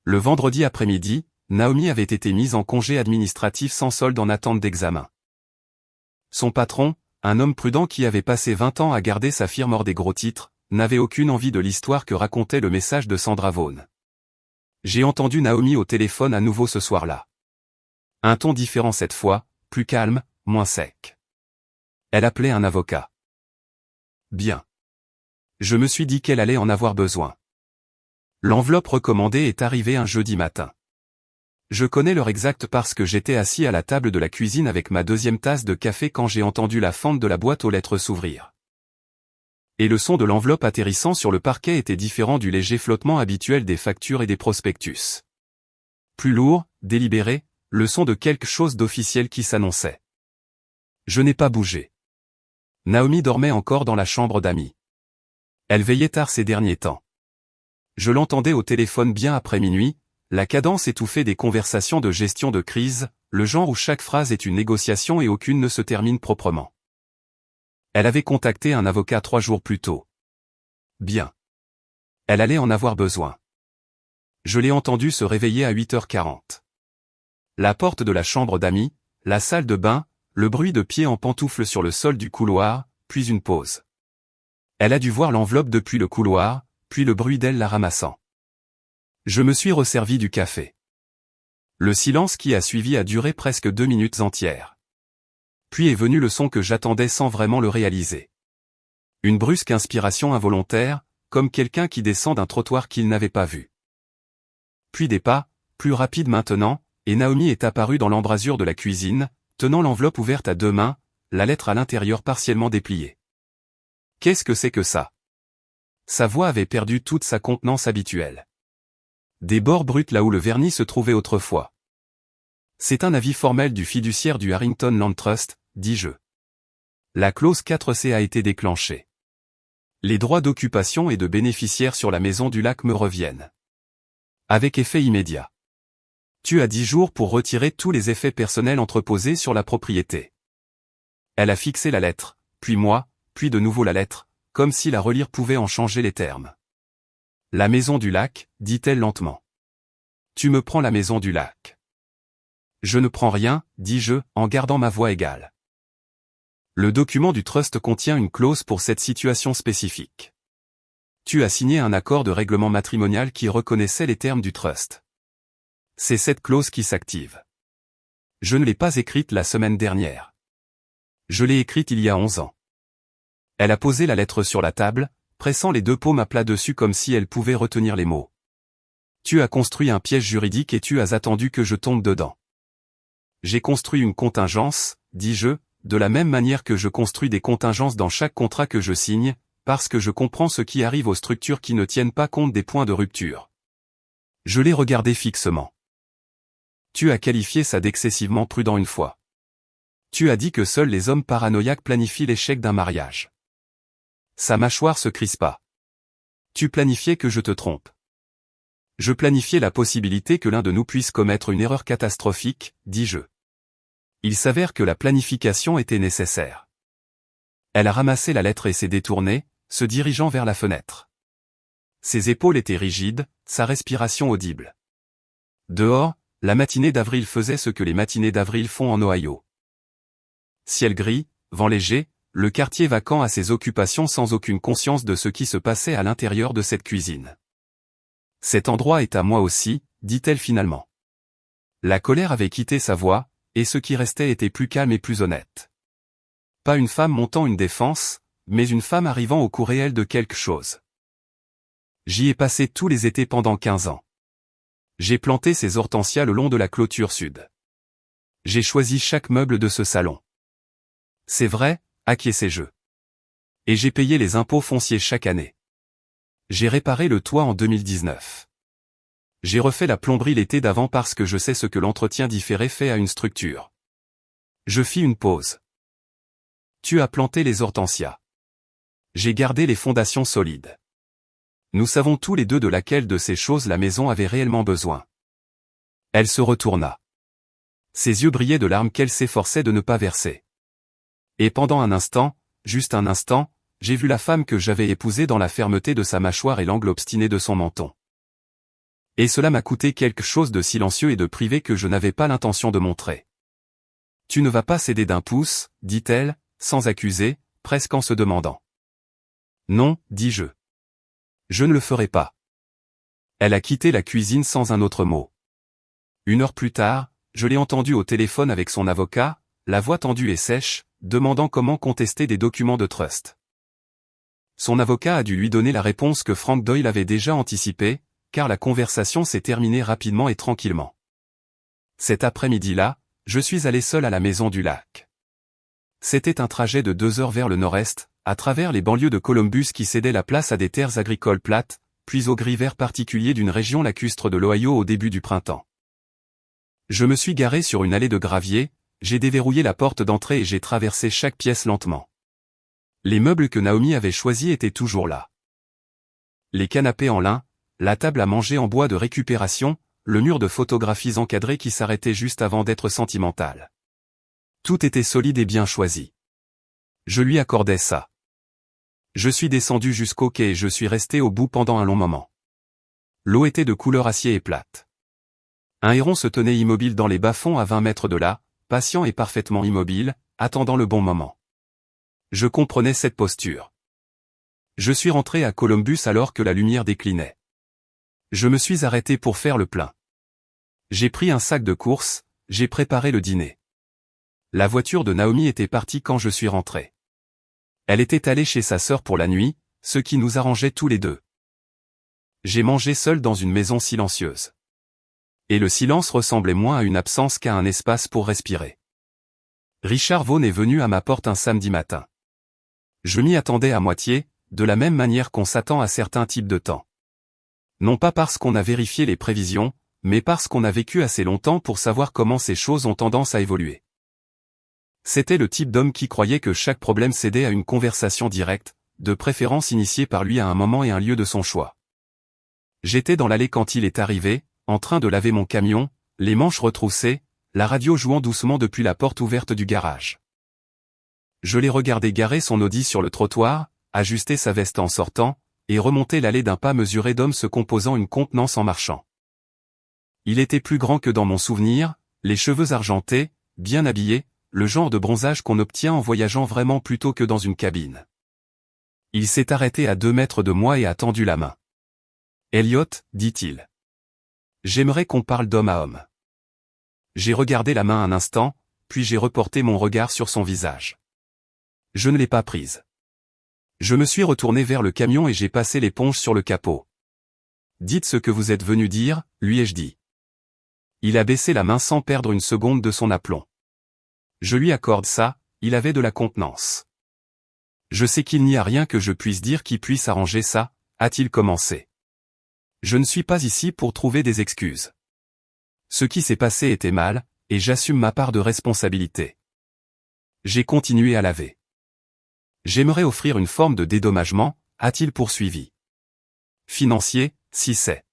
Le vendredi après-midi, Naomi avait été mise en congé administratif sans solde en attente d'examen. Son patron, un homme prudent qui avait passé 20 ans à garder sa firme hors des gros titres, n'avait aucune envie de l'histoire que racontait le message de Sandra Vaughan. J'ai entendu Naomi au téléphone à nouveau ce soir-là. Un ton différent cette fois, plus calme, moins sec. Elle appelait un avocat. Bien. Je me suis dit qu'elle allait en avoir besoin. L'enveloppe recommandée est arrivée un jeudi matin. Je connais l'heure exacte parce que j'étais assis à la table de la cuisine avec ma deuxième tasse de café quand j'ai entendu la fente de la boîte aux lettres s'ouvrir. Et le son de l'enveloppe atterrissant sur le parquet était différent du léger flottement habituel des factures et des prospectus. Plus lourd, délibéré, le son de quelque chose d'officiel qui s'annonçait. Je n'ai pas bougé. Naomi dormait encore dans la chambre d'amis. Elle veillait tard ces derniers temps. Je l'entendais au téléphone bien après minuit, la cadence étouffée des conversations de gestion de crise, le genre où chaque phrase est une négociation et aucune ne se termine proprement. Elle avait contacté un avocat 3 jours plus tôt. Bien. Elle allait en avoir besoin. Je l'ai entendu se réveiller à 8h40. La porte de la chambre d'amis, la salle de bain, le bruit de pieds en pantoufles sur le sol du couloir, puis une pause. Elle a dû voir l'enveloppe depuis le couloir, puis le bruit d'elle la ramassant. Je me suis resservi du café. Le silence qui a suivi a duré presque 2 minutes entières. Puis est venu le son que j'attendais sans vraiment le réaliser. Une brusque inspiration involontaire, comme quelqu'un qui descend d'un trottoir qu'il n'avait pas vu. Puis des pas, plus rapides maintenant, et Naomi est apparue dans l'embrasure de la cuisine, tenant l'enveloppe ouverte à 2 mains, la lettre à l'intérieur partiellement dépliée. Qu'est-ce que c'est que ça? Sa voix avait perdu toute sa contenance habituelle. Des bords bruts là où le vernis se trouvait autrefois. C'est un avis formel du fiduciaire du Harrington Land Trust, dis-je. La clause 4C a été déclenchée. Les droits d'occupation et de bénéficiaire sur la maison du lac me reviennent. Avec effet immédiat. Tu as 10 jours pour retirer tous les effets personnels entreposés sur la propriété. Elle a fixé la lettre, puis moi, puis de nouveau la lettre, comme si la relire pouvait en changer les termes. La maison du lac, dit-elle lentement. Tu me prends la maison du lac. Je ne prends rien, dis-je, en gardant ma voix égale. Le document du trust contient une clause pour cette situation spécifique. Tu as signé un accord de règlement matrimonial qui reconnaissait les termes du trust. C'est cette clause qui s'active. Je ne l'ai pas écrite la semaine dernière. Je l'ai écrite il y a 11 ans. Elle a posé la lettre sur la table, pressant les 2 paumes à plat dessus comme si elle pouvait retenir les mots. Tu as construit un piège juridique et tu as attendu que je tombe dedans. J'ai construit une contingence, dis-je, de la même manière que je construis des contingences dans chaque contrat que je signe, parce que je comprends ce qui arrive aux structures qui ne tiennent pas compte des points de rupture. Je l'ai regardé fixement. Tu as qualifié ça d'excessivement prudent une fois. Tu as dit que seuls les hommes paranoïaques planifient l'échec d'un mariage. Sa mâchoire se crispa. Tu planifiais que je te trompe. Je planifiais la possibilité que l'un de nous puisse commettre une erreur catastrophique, dis-je. Il s'avère que la planification était nécessaire. Elle a ramassé la lettre et s'est détournée, se dirigeant vers la fenêtre. Ses épaules étaient rigides, sa respiration audible. Dehors, la matinée d'avril faisait ce que les matinées d'avril font en Ohio. Ciel gris, vent léger, le quartier vacant à ses occupations sans aucune conscience de ce qui se passait à l'intérieur de cette cuisine. Cet endroit est à moi aussi, dit-elle finalement. La colère avait quitté sa voix, et ce qui restait était plus calme et plus honnête. Pas une femme montant une défense, mais une femme arrivant au cours réel de quelque chose. J'y ai passé tous les étés pendant 15 ans. J'ai planté ces hortensias le long de la clôture sud. J'ai choisi chaque meuble de ce salon. C'est vrai, acquiesçai-je. Et j'ai payé les impôts fonciers chaque année. J'ai réparé le toit en 2019. J'ai refait la plomberie l'été d'avant parce que je sais ce que l'entretien différé fait à une structure. Je fis une pause. Tu as planté les hortensias. J'ai gardé les fondations solides. Nous savons tous les deux de laquelle de ces choses la maison avait réellement besoin. Elle se retourna. Ses yeux brillaient de larmes qu'elle s'efforçait de ne pas verser. Et pendant un instant, juste un instant, j'ai vu la femme que j'avais épousée dans la fermeté de sa mâchoire et l'angle obstiné de son menton. Et cela m'a coûté quelque chose de silencieux et de privé que je n'avais pas l'intention de montrer. Tu ne vas pas céder d'un pouce, dit-elle, sans accuser, presque en se demandant. Non, dis-je. Je ne le ferai pas. Elle a quitté la cuisine sans un autre mot. 1 heure plus tard, je l'ai entendue au téléphone avec son avocat, la voix tendue et sèche, demandant comment contester des documents de trust. Son avocat a dû lui donner la réponse que Frank Doyle avait déjà anticipée, car la conversation s'est terminée rapidement et tranquillement. Cet après-midi-là, je suis allé seul à la maison du lac. C'était un trajet de 2 heures vers le nord-est, à travers les banlieues de Columbus qui cédaient la place à des terres agricoles plates, puis au gris vert particulier d'une région lacustre de l'Ohio au début du printemps. Je me suis garé sur une allée de gravier, j'ai déverrouillé la porte d'entrée et j'ai traversé chaque pièce lentement. Les meubles que Naomi avait choisis étaient toujours là. Les canapés en lin, la table à manger en bois de récupération, le mur de photographies encadrées qui s'arrêtait juste avant d'être sentimental. Tout était solide et bien choisi. Je lui accordais ça. Je suis descendu jusqu'au quai et je suis resté au bout pendant un long moment. L'eau était de couleur acier et plate. Un héron se tenait immobile dans les bas-fonds à 20 mètres de là, patient et parfaitement immobile, attendant le bon moment. Je comprenais cette posture. Je suis rentré à Columbus alors que la lumière déclinait. Je me suis arrêté pour faire le plein. J'ai pris un sac de course, j'ai préparé le dîner. La voiture de Naomi était partie quand je suis rentré. Elle était allée chez sa sœur pour la nuit, ce qui nous arrangeait tous les deux. J'ai mangé seul dans une maison silencieuse. Et le silence ressemblait moins à une absence qu'à un espace pour respirer. Richard Vaughn est venu à ma porte un samedi matin. Je m'y attendais à moitié, de la même manière qu'on s'attend à certains types de temps. Non pas parce qu'on a vérifié les prévisions, mais parce qu'on a vécu assez longtemps pour savoir comment ces choses ont tendance à évoluer. C'était le type d'homme qui croyait que chaque problème cédait à une conversation directe, de préférence initiée par lui à un moment et un lieu de son choix. J'étais dans l'allée quand il est arrivé, en train de laver mon camion, les manches retroussées, la radio jouant doucement depuis la porte ouverte du garage. Je l'ai regardé garer son Audi sur le trottoir, ajuster sa veste en sortant, et remonter l'allée d'un pas mesuré d'homme se composant une contenance en marchant. Il était plus grand que dans mon souvenir, les cheveux argentés, bien habillé, le genre de bronzage qu'on obtient en voyageant vraiment plutôt que dans une cabine. Il s'est arrêté à 2 mètres de moi et a tendu la main. « Elliot, dit-il. J'aimerais qu'on parle d'homme à homme. » J'ai regardé la main un instant, puis j'ai reporté mon regard sur son visage. Je ne l'ai pas prise. Je me suis retourné vers le camion et j'ai passé l'éponge sur le capot. « Dites ce que vous êtes venu dire, lui ai-je dit. » Il a baissé la main sans perdre une seconde de son aplomb. Je lui accorde ça, il avait de la contenance. Je sais qu'il n'y a rien que je puisse dire qui puisse arranger ça, a-t-il commencé. Je ne suis pas ici pour trouver des excuses. Ce qui s'est passé était mal, et j'assume ma part de responsabilité. J'ai continué à laver. J'aimerais offrir une forme de dédommagement, a-t-il poursuivi. Financier, si c'est.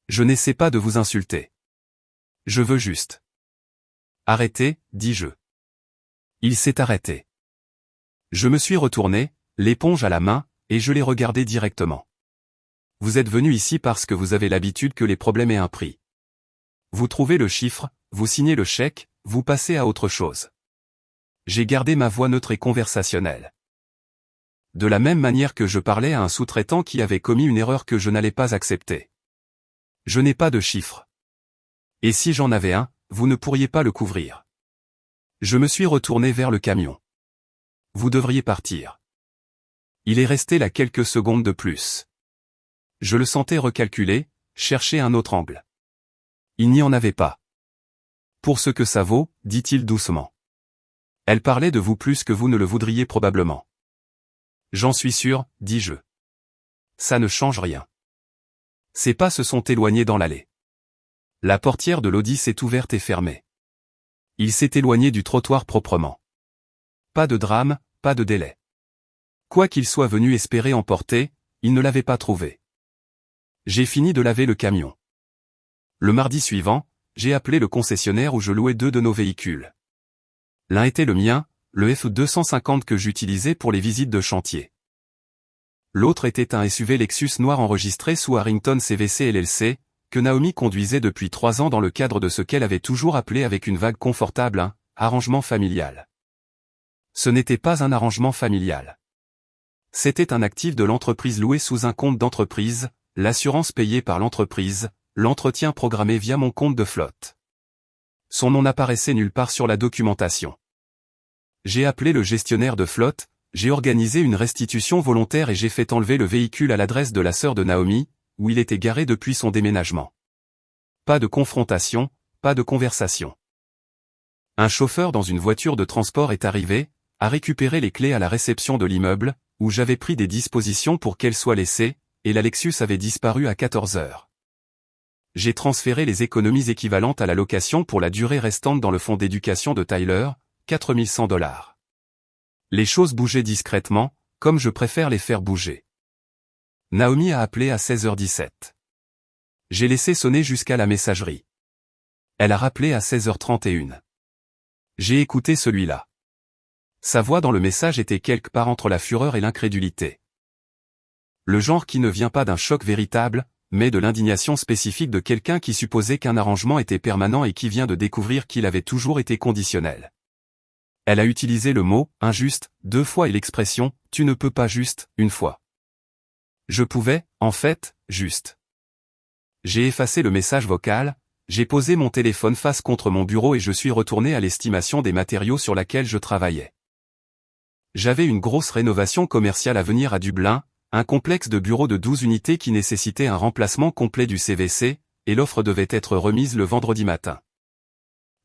Je n'essaie pas de vous insulter. Je veux juste. Arrêtez, dis-je. Il s'est arrêté. Je me suis retourné, l'éponge à la main, et je l'ai regardé directement. Vous êtes venu ici parce que vous avez l'habitude que les problèmes aient un prix. Vous trouvez le chiffre, vous signez le chèque, vous passez à autre chose. J'ai gardé ma voix neutre et conversationnelle. De la même manière que je parlais à un sous-traitant qui avait commis une erreur que je n'allais pas accepter. Je n'ai pas de chiffre. Et si j'en avais un, vous ne pourriez pas le couvrir. Je me suis retourné vers le camion. Vous devriez partir. Il est resté là quelques secondes de plus. Je le sentais recalculer, chercher un autre angle. Il n'y en avait pas. Pour ce que ça vaut, dit-il doucement. Elle parlait de vous plus que vous ne le voudriez probablement. J'en suis sûr, dis-je. Ça ne change rien. Ses pas se sont éloignés dans l'allée. La portière de l'Audi s'est ouverte et fermée. Il s'est éloigné du trottoir proprement. Pas de drame, pas de délai. Quoi qu'il soit venu espérer emporter, il ne l'avait pas trouvé. J'ai fini de laver le camion. Le mardi suivant, j'ai appelé le concessionnaire où je louais 2 de nos véhicules. L'un était le mien, le F250 que j'utilisais pour les visites de chantier. L'autre était un SUV Lexus noir enregistré sous Harrington CVC LLC, que Naomi conduisait depuis 3 ans dans le cadre de ce qu'elle avait toujours appelé avec une vague confortable un arrangement familial. Ce n'était pas un arrangement familial. C'était un actif de l'entreprise loué sous un compte d'entreprise, l'assurance payée par l'entreprise, l'entretien programmé via mon compte de flotte. Son nom n'apparaissait nulle part sur la documentation. J'ai appelé le gestionnaire de flotte, j'ai organisé une restitution volontaire et j'ai fait enlever le véhicule à l'adresse de la sœur de Naomi, où il était garé depuis son déménagement. Pas de confrontation, pas de conversation. Un chauffeur dans une voiture de transport est arrivé, a récupéré les clés à la réception de l'immeuble, où j'avais pris des dispositions pour qu'elles soient laissées, et la Lexus avait disparu à 14 heures. J'ai transféré les économies équivalentes à la location pour la durée restante dans le fonds d'éducation de Tyler, $4100. Les choses bougeaient discrètement, comme je préfère les faire bouger. Naomi a appelé à 16h17. J'ai laissé sonner jusqu'à la messagerie. Elle a rappelé à 16h31. J'ai écouté celui-là. Sa voix dans le message était quelque part entre la fureur et l'incrédulité. Le genre qui ne vient pas d'un choc véritable, mais de l'indignation spécifique de quelqu'un qui supposait qu'un arrangement était permanent et qui vient de découvrir qu'il avait toujours été conditionnel. Elle a utilisé le mot « injuste » 2 fois et l'expression « tu ne peux pas juste » 1 fois. Je pouvais, en fait, juste. J'ai effacé le message vocal, j'ai posé mon téléphone face contre mon bureau et je suis retourné à l'estimation des matériaux sur laquelle je travaillais. J'avais une grosse rénovation commerciale à venir à Dublin, un complexe de bureaux de 12 unités qui nécessitait un remplacement complet du CVC, et l'offre devait être remise le vendredi matin.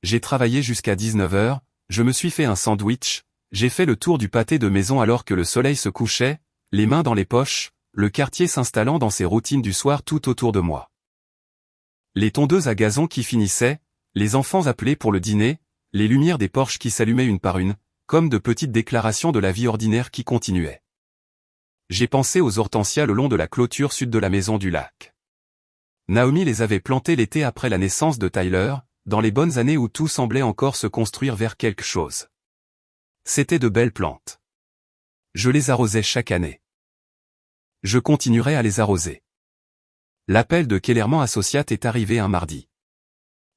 J'ai travaillé jusqu'à 19h, je me suis fait un sandwich, j'ai fait le tour du pâté de maison alors que le soleil se couchait, les mains dans les poches, le quartier s'installant dans ses routines du soir tout autour de moi. Les tondeuses à gazon qui finissaient, les enfants appelés pour le dîner, les lumières des porches qui s'allumaient une par une, comme de petites déclarations de la vie ordinaire qui continuaient. J'ai pensé aux hortensias le long de la clôture sud de la maison du lac. Naomi les avait plantées l'été après la naissance de Tyler, dans les bonnes années où tout semblait encore se construire vers quelque chose. C'étaient de belles plantes. Je les arrosais chaque année. Je continuerai à les arroser. L'appel de Kellerman Associates est arrivé un mardi.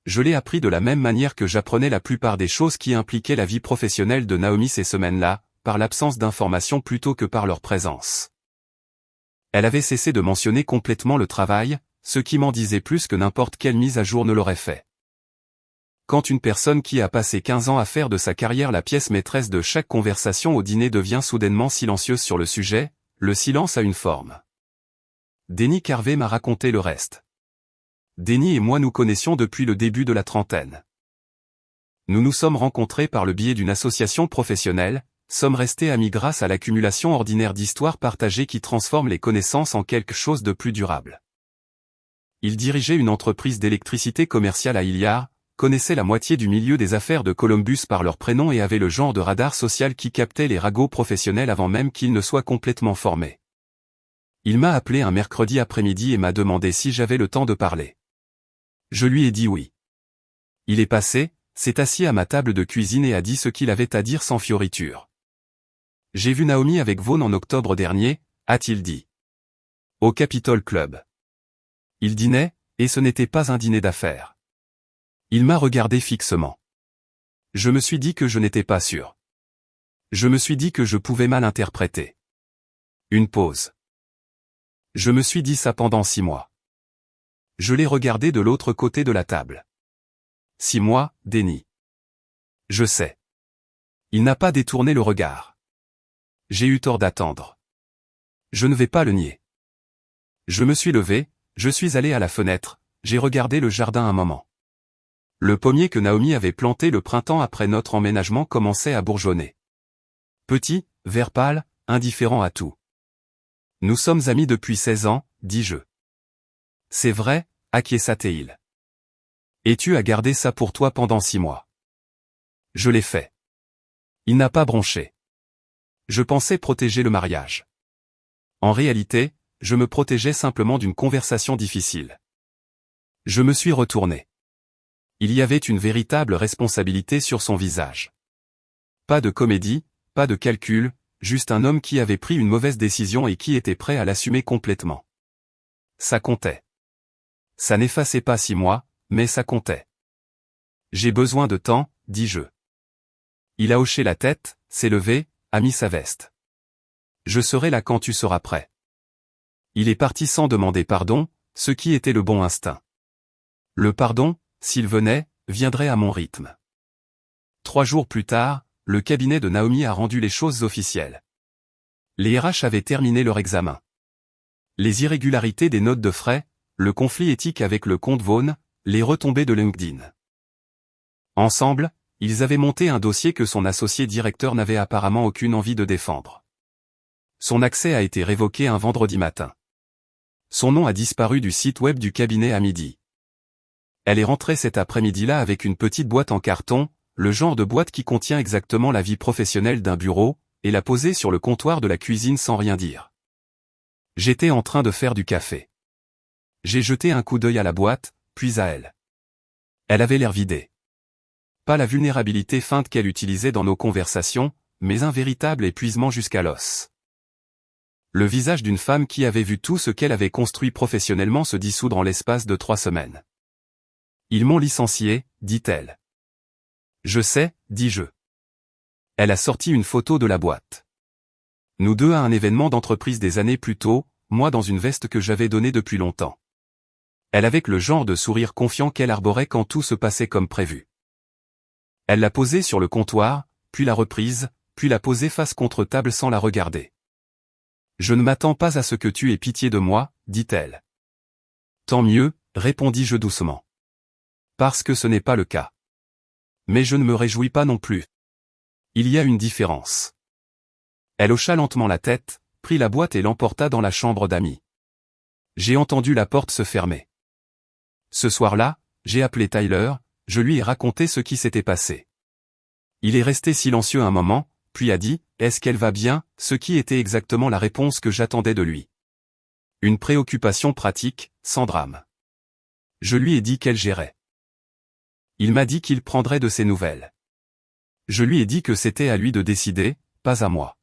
Je l'ai appris de la même manière que j'apprenais la plupart des choses qui impliquaient la vie professionnelle de Naomi ces semaines-là, par l'absence d'informations plutôt que par leur présence. Elle avait cessé de mentionner complètement le travail, ce qui m'en disait plus que n'importe quelle mise à jour ne l'aurait fait. Quand une personne qui a passé 15 ans à faire de sa carrière la pièce maîtresse de chaque conversation au dîner devient soudainement silencieuse sur le sujet, le silence a une forme. Denny Carvey m'a raconté le reste. Denny et moi nous connaissions depuis le début de la trentaine. Nous nous sommes rencontrés par le biais d'une association professionnelle, sommes restés amis grâce à l'accumulation ordinaire d'histoires partagées qui transforment les connaissances en quelque chose de plus durable. Il dirigeait une entreprise d'électricité commerciale à Hilliard, connaissait la moitié du milieu des affaires de Columbus par leur prénom et avait le genre de radar social qui captait les ragots professionnels avant même qu'ils ne soient complètement formés. Il m'a appelé un mercredi après-midi et m'a demandé si j'avais le temps de parler. Je lui ai dit oui. Il est passé, s'est assis à ma table de cuisine et a dit ce qu'il avait à dire sans fioriture. J'ai vu Naomi avec Vaughn en octobre dernier, a-t-il dit. Au Capitol Club. Il dînait, et ce n'était pas un dîner d'affaires. Il m'a regardé fixement. Je me suis dit que je n'étais pas sûr. Je me suis dit que je pouvais mal interpréter. Une pause. Je me suis dit ça pendant 6 mois. Je l'ai regardé de l'autre côté de la table. 6 mois, Denny. Je sais. Il n'a pas détourné le regard. J'ai eu tort d'attendre. Je ne vais pas le nier. Je me suis levé, je suis allé à la fenêtre, j'ai regardé le jardin un moment. Le pommier que Naomi avait planté le printemps après notre emménagement commençait à bourgeonner. Petit, vert pâle, indifférent à tout. Nous sommes amis depuis 16 ans, dis-je. C'est vrai, acquiesça-t-il. Et tu as gardé ça pour toi pendant 6 mois. Je l'ai fait. Il n'a pas bronché. Je pensais protéger le mariage. En réalité, je me protégeais simplement d'une conversation difficile. Je me suis retourné. Il y avait une véritable responsabilité sur son visage. Pas de comédie, pas de calcul, juste un homme qui avait pris une mauvaise décision et qui était prêt à l'assumer complètement. Ça comptait. Ça n'effaçait pas 6 mois, mais ça comptait. J'ai besoin de temps, dis-je. Il a hoché la tête, s'est levé, a mis sa veste. Je serai là quand tu seras prêt. Il est parti sans demander pardon, ce qui était le bon instinct. Le pardon, s'il venait, viendrait à mon rythme. 3 jours plus tard, le cabinet de Naomi a rendu les choses officielles. Les RH avaient terminé leur examen. Les irrégularités des notes de frais, le conflit éthique avec le compte Vaughn, les retombées de LinkedIn. Ensemble, ils avaient monté un dossier que son associé directeur n'avait apparemment aucune envie de défendre. Son accès a été révoqué un vendredi matin. Son nom a disparu du site web du cabinet à midi. Elle est rentrée cet après-midi-là avec une petite boîte en carton, le genre de boîte qui contient exactement la vie professionnelle d'un bureau, et l'a posée sur le comptoir de la cuisine sans rien dire. J'étais en train de faire du café. J'ai jeté un coup d'œil à la boîte, puis à elle. Elle avait l'air vidée. Pas la vulnérabilité feinte qu'elle utilisait dans nos conversations, mais un véritable épuisement jusqu'à l'os. Le visage d'une femme qui avait vu tout ce qu'elle avait construit professionnellement se dissoudre en l'espace de 3 semaines. Ils m'ont licencié, dit-elle. Je sais, dis-je. Elle a sorti une photo de la boîte. Nous deux à un événement d'entreprise des années plus tôt, moi dans une veste que j'avais donnée depuis longtemps. Elle avec le genre de sourire confiant qu'elle arborait quand tout se passait comme prévu. Elle l'a posée sur le comptoir, puis l'a reprise, puis l'a posée face contre table sans la regarder. Je ne m'attends pas à ce que tu aies pitié de moi, dit-elle. Tant mieux, répondis-je doucement. Parce que ce n'est pas le cas. Mais je ne me réjouis pas non plus. Il y a une différence. Elle hocha lentement la tête, prit la boîte et l'emporta dans la chambre d'amis. J'ai entendu la porte se fermer. Ce soir-là, j'ai appelé Tyler, je lui ai raconté ce qui s'était passé. Il est resté silencieux un moment, puis a dit « Est-ce qu'elle va bien ?» ce qui était exactement la réponse que j'attendais de lui. Une préoccupation pratique, sans drame. Je lui ai dit qu'elle gérait. Il m'a dit qu'il prendrait de ses nouvelles. Je lui ai dit que c'était à lui de décider, pas à moi.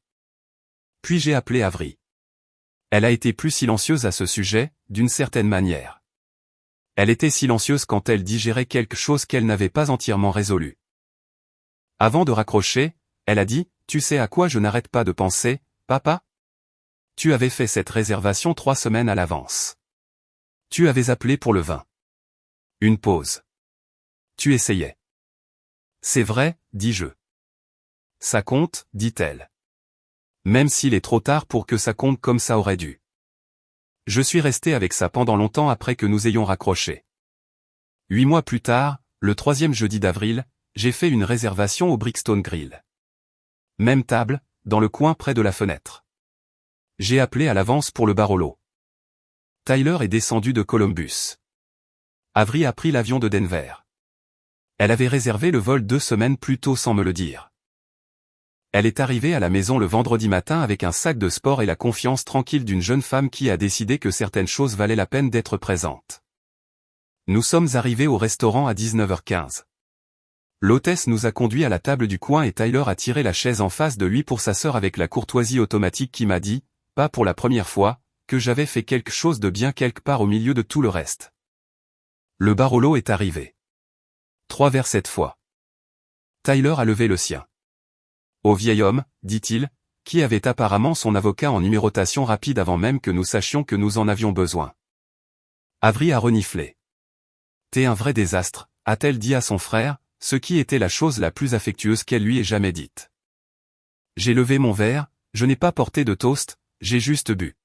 Puis j'ai appelé Avery. Elle a été plus silencieuse à ce sujet, d'une certaine manière. Elle était silencieuse quand elle digérait quelque chose qu'elle n'avait pas entièrement résolu. Avant de raccrocher, elle a dit « Tu sais à quoi je n'arrête pas de penser, papa ? Tu avais fait cette réservation 3 semaines à l'avance. Tu avais appelé pour le vin. » Une pause. Tu essayais. C'est vrai, dis-je. Ça compte, dit-elle. Même s'il est trop tard pour que ça compte comme ça aurait dû. Je suis resté avec ça pendant longtemps après que nous ayons raccroché. 8 mois plus tard, le 3e jeudi d'avril, j'ai fait une réservation au Brixton Grill. Même table, dans le coin près de la fenêtre. J'ai appelé à l'avance pour le Barolo. Tyler est descendu de Columbus. Avery a pris l'avion de Denver. Elle avait réservé le vol 2 semaines plus tôt sans me le dire. Elle est arrivée à la maison le vendredi matin avec un sac de sport et la confiance tranquille d'une jeune femme qui a décidé que certaines choses valaient la peine d'être présentes. Nous sommes arrivés au restaurant à 19h15. L'hôtesse nous a conduits à la table du coin et Tyler a tiré la chaise en face de lui pour sa sœur avec la courtoisie automatique qui m'a dit, pas pour la première fois, que j'avais fait quelque chose de bien quelque part au milieu de tout le reste. Le Barolo est arrivé. 3 verres cette fois. Tyler a levé le sien. Au vieil homme, dit-il, qui avait apparemment son avocat en numérotation rapide avant même que nous sachions que nous en avions besoin. Avery a reniflé. T'es un vrai désastre, a-t-elle dit à son frère, ce qui était la chose la plus affectueuse qu'elle lui ait jamais dite. J'ai levé mon verre, je n'ai pas porté de toast, j'ai juste bu.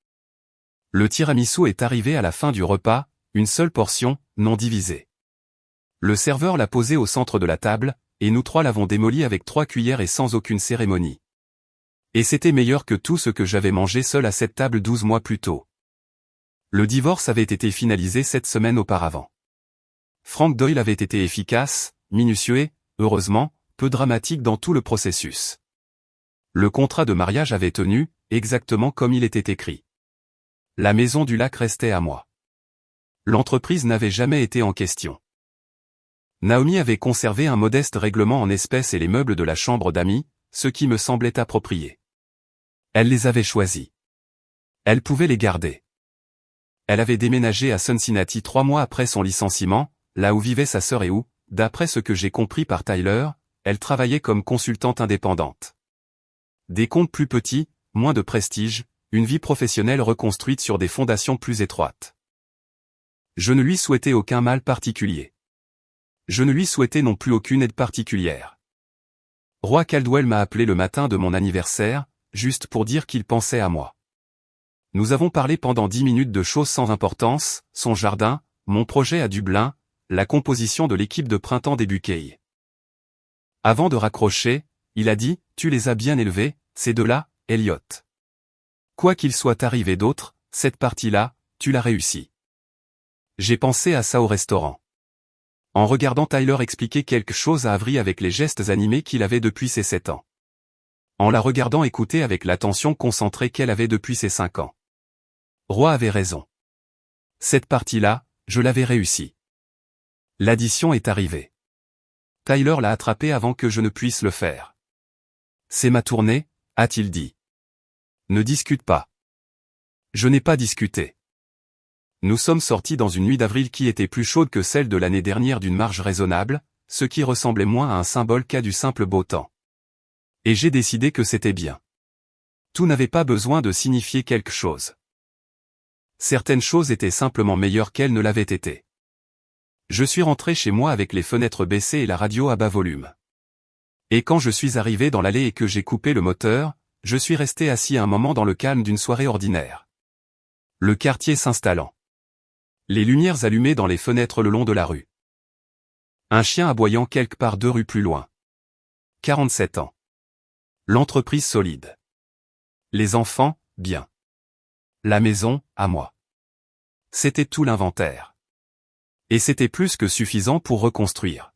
Le tiramisu est arrivé à la fin du repas, une seule portion, non divisée. Le serveur l'a posé au centre de la table, et nous 3 l'avons démoli avec 3 cuillères et sans aucune cérémonie. Et c'était meilleur que tout ce que j'avais mangé seul à cette table 12 mois plus tôt. Le divorce avait été finalisé 7 semaines auparavant. Frank Doyle avait été efficace, minutieux et, heureusement, peu dramatique dans tout le processus. Le contrat de mariage avait tenu, exactement comme il était écrit. La maison du lac restait à moi. L'entreprise n'avait jamais été en question. Naomi avait conservé un modeste règlement en espèces et les meubles de la chambre d'amis, ce qui me semblait approprié. Elle les avait choisis. Elle pouvait les garder. Elle avait déménagé à Cincinnati 3 mois après son licenciement, là où vivait sa sœur et où, d'après ce que j'ai compris par Tyler, elle travaillait comme consultante indépendante. Des comptes plus petits, moins de prestige, une vie professionnelle reconstruite sur des fondations plus étroites. Je ne lui souhaitais aucun mal particulier. Je ne lui souhaitais non plus aucune aide particulière. Roy Caldwell m'a appelé le matin de mon anniversaire, juste pour dire qu'il pensait à moi. Nous avons parlé pendant 10 minutes de choses sans importance, son jardin, mon projet à Dublin, la composition de l'équipe de printemps des Buckeyes. Avant de raccrocher, il a dit, tu les as bien élevés, ces deux-là, Elliot. Quoi qu'il soit arrivé d'autre, cette partie-là, tu l'as réussi. J'ai pensé à ça au restaurant. En regardant Tyler expliquer quelque chose à Avery avec les gestes animés qu'il avait depuis ses 7 ans. En la regardant écouter avec l'attention concentrée qu'elle avait depuis ses 5 ans. Roy avait raison. Cette partie-là, je l'avais réussi. L'addition est arrivée. Tyler l'a attrapé avant que je ne puisse le faire. C'est ma tournée, a-t-il dit. Ne discute pas. Je n'ai pas discuté. Nous sommes sortis dans une nuit d'avril qui était plus chaude que celle de l'année dernière d'une marge raisonnable, ce qui ressemblait moins à un symbole qu'à du simple beau temps. Et j'ai décidé que c'était bien. Tout n'avait pas besoin de signifier quelque chose. Certaines choses étaient simplement meilleures qu'elles ne l'avaient été. Je suis rentré chez moi avec les fenêtres baissées et la radio à bas volume. Et quand je suis arrivé dans l'allée et que j'ai coupé le moteur, je suis resté assis un moment dans le calme d'une soirée ordinaire. Le quartier s'installant. Les lumières allumées dans les fenêtres le long de la rue. Un chien aboyant quelque part 2 rues plus loin. 47 ans. L'entreprise solide. Les enfants, bien. La maison, à moi. C'était tout l'inventaire. Et c'était plus que suffisant pour reconstruire.